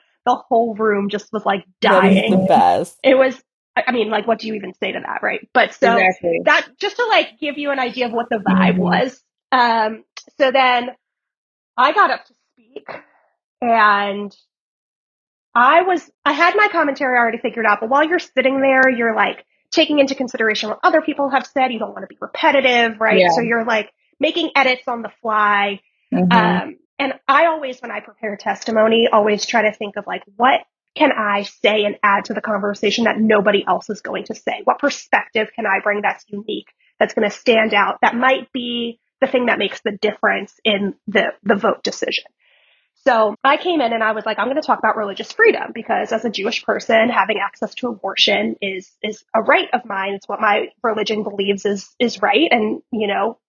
room just was dying. That is the best. It was, what do you even say to that? Right. But so that just to give you an idea of what the vibe was. So then I got up to speak and I had my commentary already figured out, but while you're sitting there, you're taking into consideration what other people have said. You don't want to be repetitive, right? Yeah. So you're making edits on the fly. And I always, when I prepare testimony, always try to think of what can I say and add to the conversation that nobody else is going to say? What perspective can I bring that's unique, that's going to stand out, that might be the thing that makes the difference in the vote decision? So I came in and I was like, I'm going to talk about religious freedom because as a Jewish person, having access to abortion is a right of mine. It's what my religion believes is right. And,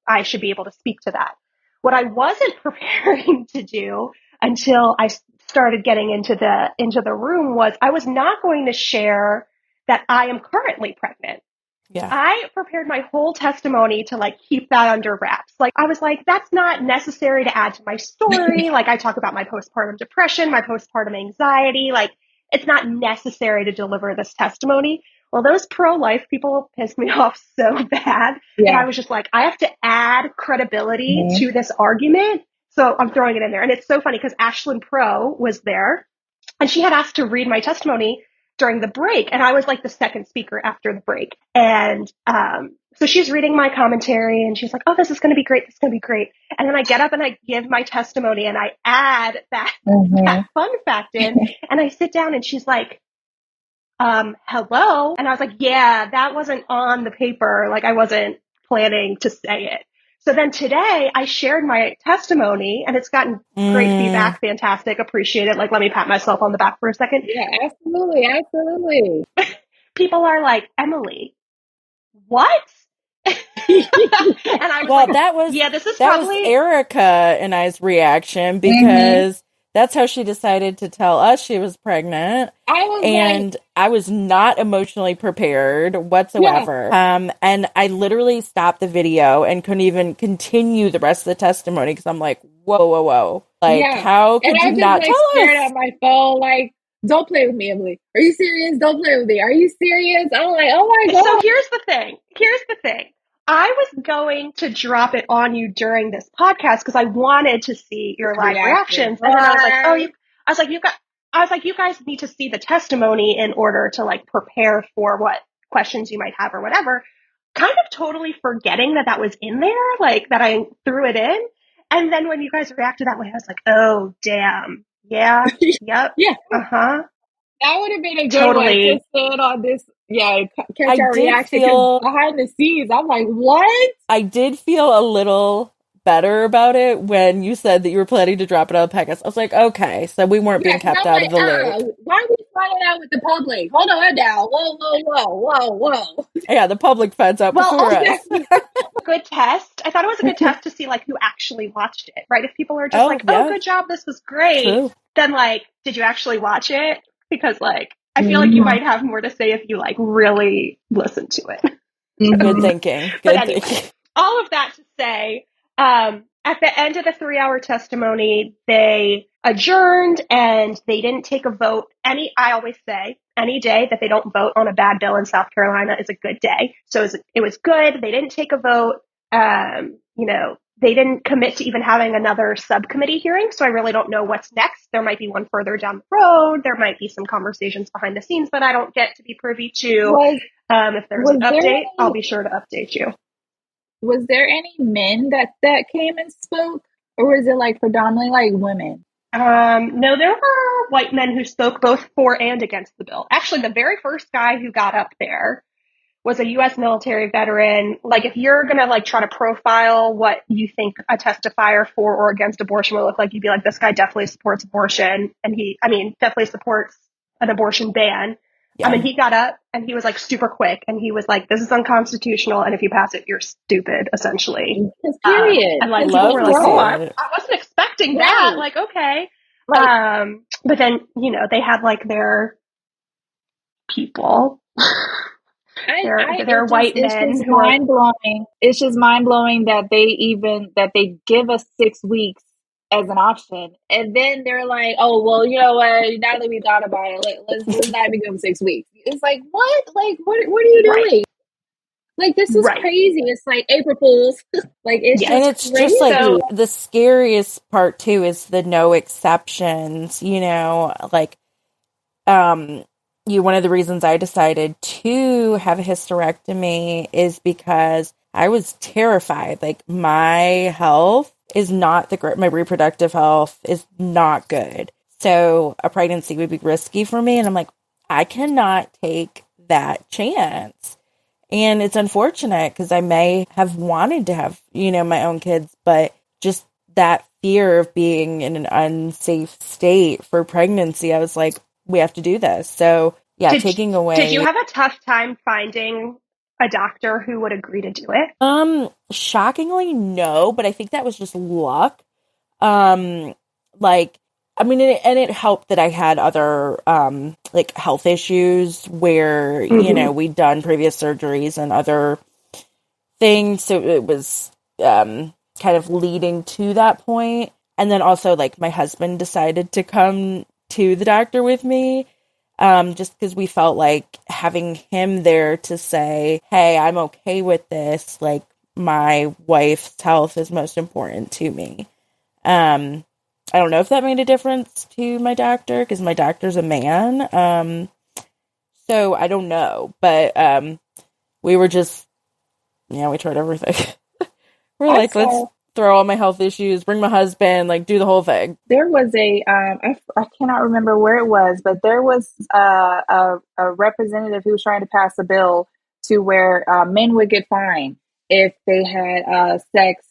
I should be able to speak to that. What I wasn't preparing to do until I started getting into the room was I was not going to share that I am currently pregnant. Yeah. I prepared my whole testimony to keep that under wraps. I was that's not necessary to add to my story. I talk about my postpartum depression, my postpartum anxiety. It's not necessary to deliver this testimony. Well, those pro-life people pissed me off so bad. Yeah. And I was just I have to add credibility to this argument. So I'm throwing it in there. And it's so funny because Ashlyn Pro was there and she had asked to read my testimony during the break. And I was the second speaker after the break. And so she's reading my commentary and she's like, oh, this is going to be great. This is going to be great. And then I get up and I give my testimony and I add that fun fact in. And I sit down and she's like, hello. And I was like, yeah, that wasn't on the paper. I wasn't planning to say it. So then today I shared my testimony and it's gotten great feedback. Fantastic. Appreciate it. Let me pat myself on the back for a second. Yeah, absolutely. Absolutely. People are like, Emily, what? And I was that was yeah, this is that probably was Erica and I's reaction because That's how she decided to tell us she was pregnant. I was not emotionally prepared whatsoever. Yeah. And I literally stopped the video and couldn't even continue the rest of the testimony because I'm like, whoa. Like, how could you not tell us? I stared at my phone like, don't play with me, Emily. Are you serious? Don't play with me. Are you serious? I'm like, oh my God. So here's the thing. I was going to drop it on you during this podcast because I wanted to see your live reactions. And then I was like, you guys need to see the testimony in order to like prepare for what questions you might have or whatever. Kind of totally forgetting that was in there, like that I threw it in. And then when you guys reacted that way, I was like, oh, damn. Yeah. Yep. Yeah. Uh-huh. That would have been a good one to stand on this. Yeah, catch our reaction behind the scenes. I'm like, what? I did feel a little better about it when you said that you were planning to drop it on the podcast. I was like, okay, so we weren't being kept out of the loop. Why are we finding out with the public? Hold on now. Whoa. Yeah, the public finds out before us. Good test. I thought it was a good test to see like who actually watched it, right? If people are just oh, good job, this was great. True. Then like, did you actually watch it? Because like, I feel like you might have more to say if you like really listen to it. Good thinking. Anyway, all of that to say, at the end of the 3-hour testimony, they adjourned and they didn't take a vote. I always say any day that they don't vote on a bad bill in South Carolina is a good day. So it was good. They didn't take a vote. They didn't commit to even having another subcommittee hearing. So I really don't know what's next. There might be one further down the road. There might be some conversations behind the scenes that I don't get to be privy to. If there's an update, I'll be sure to update you. Was there any men that came and spoke? Or was it like predominantly like women? No, there were white men who spoke both for and against the bill. Actually, the very first guy who got up there was a U.S. military veteran. Like, if you're going to like try to profile what you think a testifier for or against abortion will look like, you'd be like, this guy definitely supports abortion. And definitely supports an abortion ban. Yeah. He got up and he was like super quick and he was like, this is unconstitutional. And if you pass it, you're stupid, essentially. Period. And like, people were like, oh, I wasn't expecting that. Like, okay. But then, they had like their people. They're white men who are mind blowing. It's just mind blowing that they give us 6 weeks as an option, and then they're like, "Oh, well, you know what? Now that we thought about it, let's not even give them 6 weeks." It's like, what? Like, what are you doing? Right. Like, this is crazy. It's like April Fools. Like, it's just like the scariest part too is the no exceptions. One of the reasons I decided to have a hysterectomy is because I was terrified. Like, my health is not my reproductive health is not good. So a pregnancy would be risky for me. And I'm like, I cannot take that chance. And it's unfortunate because I may have wanted to have, my own kids, but just that fear of being in an unsafe state for pregnancy, I was like, we have to do this. So taking away. Did you have a tough time finding a doctor who would agree to do it? Shockingly, no, but I think that was just luck. And it helped that I had other, health issues where, we'd done previous surgeries and other things. So it was, kind of leading to that point. And then also, my husband decided to come to the doctor with me. Just because we felt like having him there to say, hey, I'm okay with this. Like, my wife's health is most important to me. I don't know if that made a difference to my doctor because my doctor's a man. So I don't know, but, we were just, we tried everything. We're like, let's throw all my health issues, bring my husband, do the whole thing. There was I cannot remember where it was, but there was a representative who was trying to pass a bill to where men would get fined if they had sex,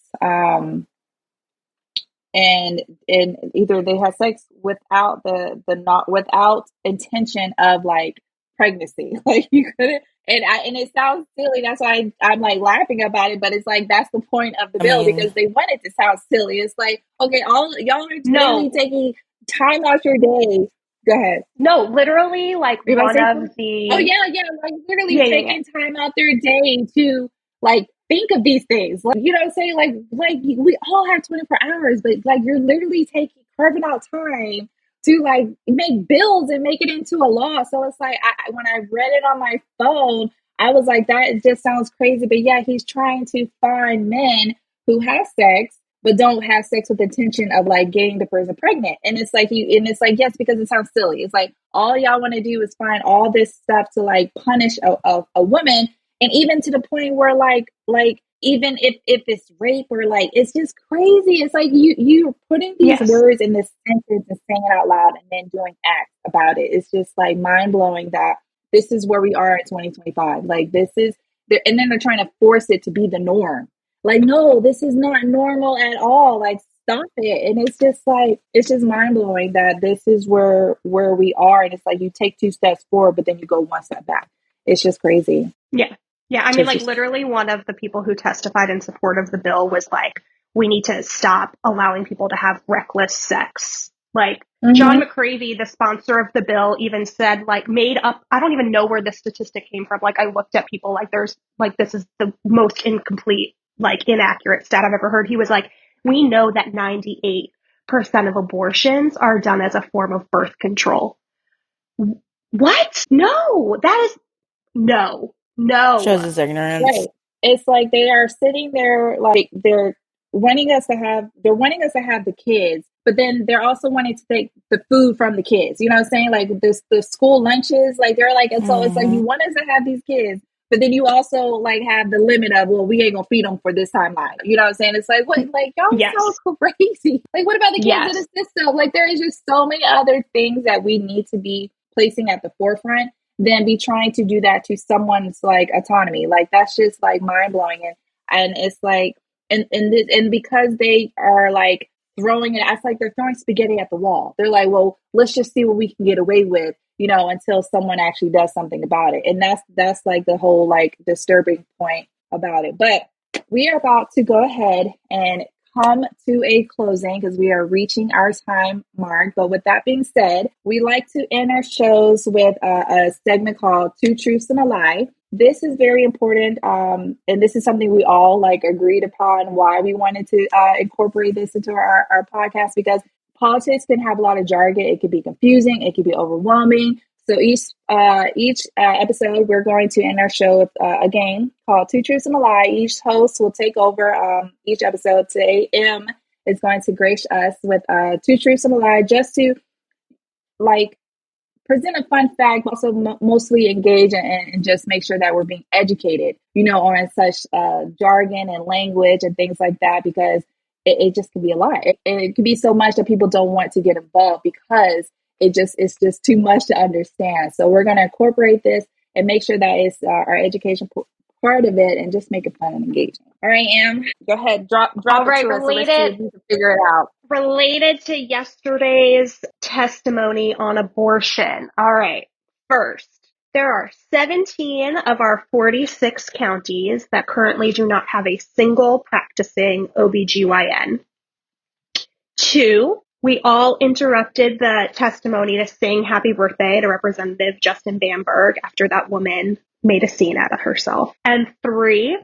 and either they had sex without without intention of pregnancy, you couldn't. And it sounds silly. That's why I'm laughing about it. But it's that's the point of the bill because they want it to sound silly. It's okay, all y'all are totally taking time out your day. Go ahead. No, literally, like You about to one say of something? Oh the, yeah, like literally yeah, yeah, yeah. taking time out their day to like think of these things. Like you know what I'm saying? Like we all have 24 hours, but like you're literally taking carving out time to like make bills and make it into a law. So it's like when I read it on my phone, I was like, that just sounds crazy. But yeah, he's trying to find men who have sex but don't have sex with the intention of like getting the person pregnant. And it's like yes, because it sounds silly. It's like all y'all want to do is find all this stuff to like punish a woman, and even to the point where like even if it's rape or like it's just crazy. It's like you're putting these Yes. words in this sentence and saying it out loud and then doing acts about it. It's just like mind blowing that this is where we are in 2025. Like this is and then they're trying to force it to be the norm. Like, no, this is not normal at all. Like, stop it. And it's just like, it's just mind blowing that this is where we are. And it's like you take 2 steps forward, but then you go 1 step back. It's just crazy. Yeah. Yeah. I mean, It's like just literally one of the people who testified in support of the bill was like, we need to stop allowing people to have reckless sex. Like John mm-hmm. McCravey, the sponsor of the bill, even said like made up, I don't even know where this statistic came from. Like I looked at people like there's like, this is the most incomplete, like inaccurate stat I've ever heard. He was like, we know that 98% of abortions are done as a form of birth control. What? No, that is no, Shows no. his ignorance. Right. It's like they are sitting there like they're wanting us to have the kids, but then they're also wanting to take the food from the kids. You know what I'm saying? Like this the school lunches, like they're like, and so it's like you Mm-hmm. want us to have these kids, but then you also like have the limit of, well, we ain't gonna feed them for this timeline. You know what I'm saying? It's like what like y'all Yes. so crazy. Like what about the kids in Yes. the system? Like there is just so many other things that we need to be placing at the forefront than be trying to do that to someone's like autonomy. Like that's just like mind blowing. And it's like and because they are like throwing it, it's like they're throwing spaghetti at the wall. They're like, well, let's just see what we can get away with, you know, until someone actually does something about it. And that's like the whole like disturbing point about it. But we are about to go ahead and come to a closing because we are reaching our time mark. But with that being said, we like to end our shows with a segment called Two Truths and a Lie. This is very important, and this is something we all like agreed upon why we wanted to incorporate this into our podcast, because politics can have a lot of jargon. It can be confusing. It can be overwhelming. So each episode, we're going to end our show with a game called Two Truths and a Lie. Each host will take over each episode. Today, M is going to grace us with Two Truths and a Lie, just to like present a fun fact, but also mostly engage and just make sure that we're being educated, you know, on such jargon and language and things like that, because it just can be a lot. It can be so much that people don't want to get involved because it's just too much to understand. So we're going to incorporate this and make sure that it's our education part of it and just make it fun and engaging. All right, Am, go ahead, drop All it right, to us and let's see if we can figure it out. related to yesterday's testimony on abortion. All right. First, there are 17 of our 46 counties that currently do not have a single practicing OBGYN. 2, we all interrupted the testimony to sing happy birthday to Representative Justin Bamberg after that woman made a scene out of herself. And 3,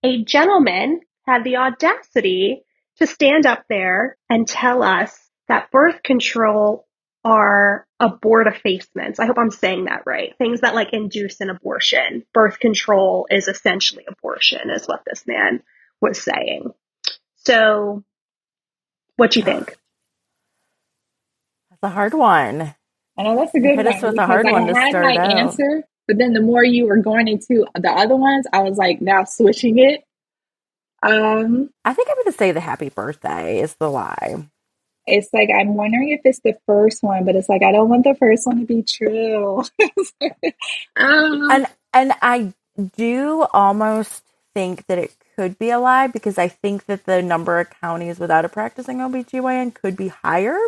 a gentleman had the audacity to stand up there and tell us that birth control are abortifacements. I hope I'm saying that right. Things that like induce an abortion. Birth control is essentially abortion, is what this man was saying. So, what do you think? That's a hard one. I know that's a You good hit us one with a because hard I one to had my start out. answer, but then the more you were going into the other ones, I was like now switching it. I think I'm going to say the happy birthday is the lie. It's like I'm wondering if it's the first one, but it's like I don't want the first one to be true. um, And I do almost think that it could be a lie, because I think that the number of counties without a practicing OBGYN could be higher.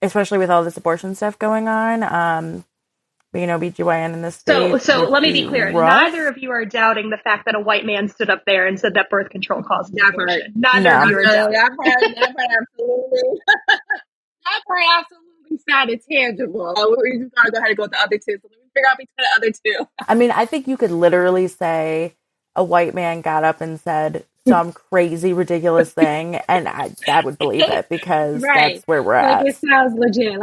Especially with all this abortion stuff going on. being OBGYN in this state. So let me be clear. Rough. Neither of you are doubting the fact that a white man stood up there and said that birth control causes abortion. Neither of you are doubting. That part absolutely. That part absolutely sounded tangible. We're just going to go ahead and go with the other two. So let me figure out between the other two. I mean, I think you could literally say a white man got up and said some crazy, ridiculous thing, and I would believe it because that's where we're at. Like, it sounds legit.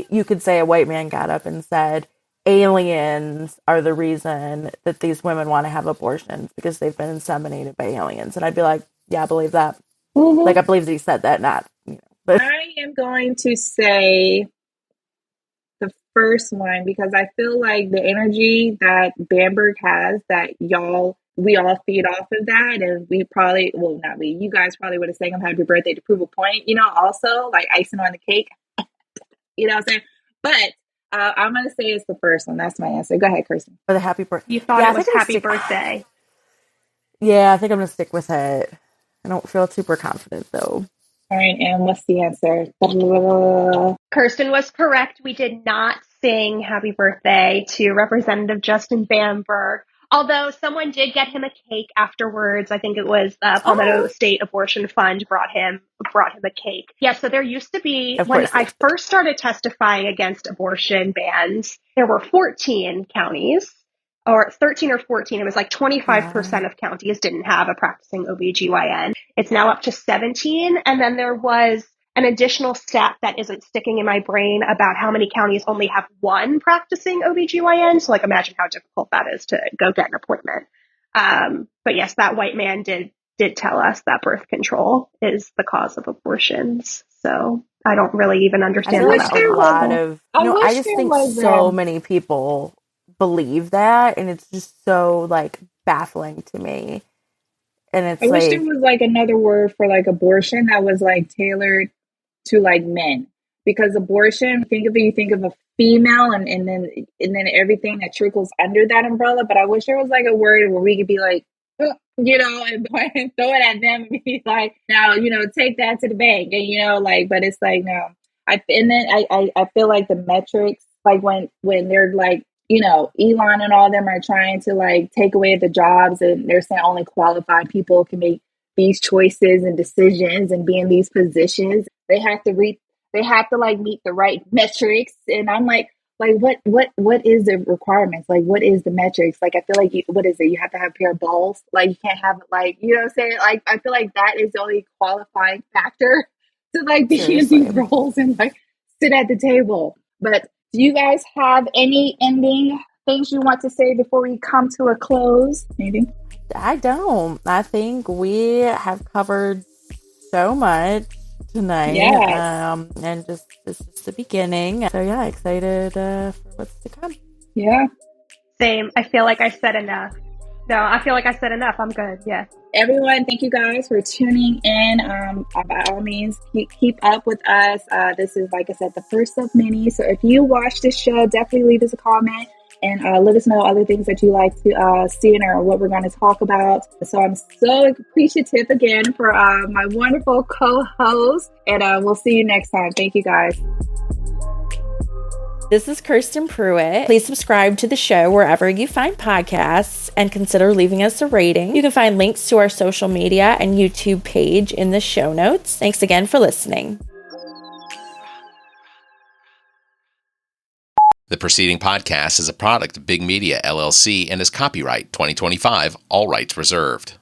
You could say a white man got up and said aliens are the reason that these women want to have abortions because they've been inseminated by aliens, and I'd be like, yeah, I believe that. Mm-hmm. Like, I believe that he said that, not, but I am going to say the first one because I feel like the energy that Bamberg has, that we all feed off of that, and we probably, well, not we, you guys probably would have sang him happy birthday to prove a point, also like icing on the cake, what I'm saying? But I'm going to say it's the first one. That's my answer. Go ahead, Kirsten. For the happy birthday. You thought it was happy birthday. Yeah, I think I'm going to stick with it. I don't feel super confident, though. All right, and what's the answer? Kirsten was correct. We did not sing happy birthday to Representative Justin Bamberg, although someone did get him a cake afterwards. I think it was Palmetto State Abortion Fund brought him a cake. Yeah, so there used to be, when I first started testifying against abortion bans, there were 14 counties. Or 13 or 14, it was like 25% of counties didn't have a practicing OBGYN. It's now up to 17. And then there was an additional stat that isn't sticking in my brain about how many counties only have one practicing OBGYN. So like imagine how difficult that is to go get an appointment. But yes, that white man did tell us that birth control is the cause of abortions. So I don't really even understand how that was. I just think so many people believe that, and it's just so like baffling to me. And it's I wish there was like another word for like abortion that was like tailored to like men, because abortion, you think of a female and then everything that trickles under that umbrella. But I wish there was like a word where we could be like, and throw it at them and be like, now, take that to the bank, and but it's like, no. I feel like the metrics, like when they're like, Elon and all of them are trying to like take away the jobs, and they're saying only qualified people can make these choices and decisions and be in these positions. They have to meet the right metrics. And I'm like what is the requirements? Like, what is the metrics? Like, I feel like what is it? You have to have a pair of balls. Like, you can't have like, what I'm saying? Like, I feel like that is the only qualifying factor to like be in these roles and like sit at the table. But do you guys have any ending things you want to say before we come to a close? Maybe. I don't. I think we have covered so much tonight. Yes. And just this is the beginning. So yeah, excited for what's to come. Yeah. Same. I feel like I said enough. No, I feel like I said enough. I'm good. Yeah. Everyone, thank you guys for tuning in. By all means, keep up with us. This is, like I said, the first of many. So if you watch this show, definitely leave us a comment and let us know other things that you like to see in or what we're going to talk about. So I'm so appreciative again for my wonderful co-host, and we'll see you next time. Thank you, guys. This is Kirsten Pruitt. Please subscribe to the show wherever you find podcasts and consider leaving us a rating. You can find links to our social media and YouTube page in the show notes. Thanks again for listening. The preceding podcast is a product of Big Media, LLC, and is copyright 2025, all rights reserved.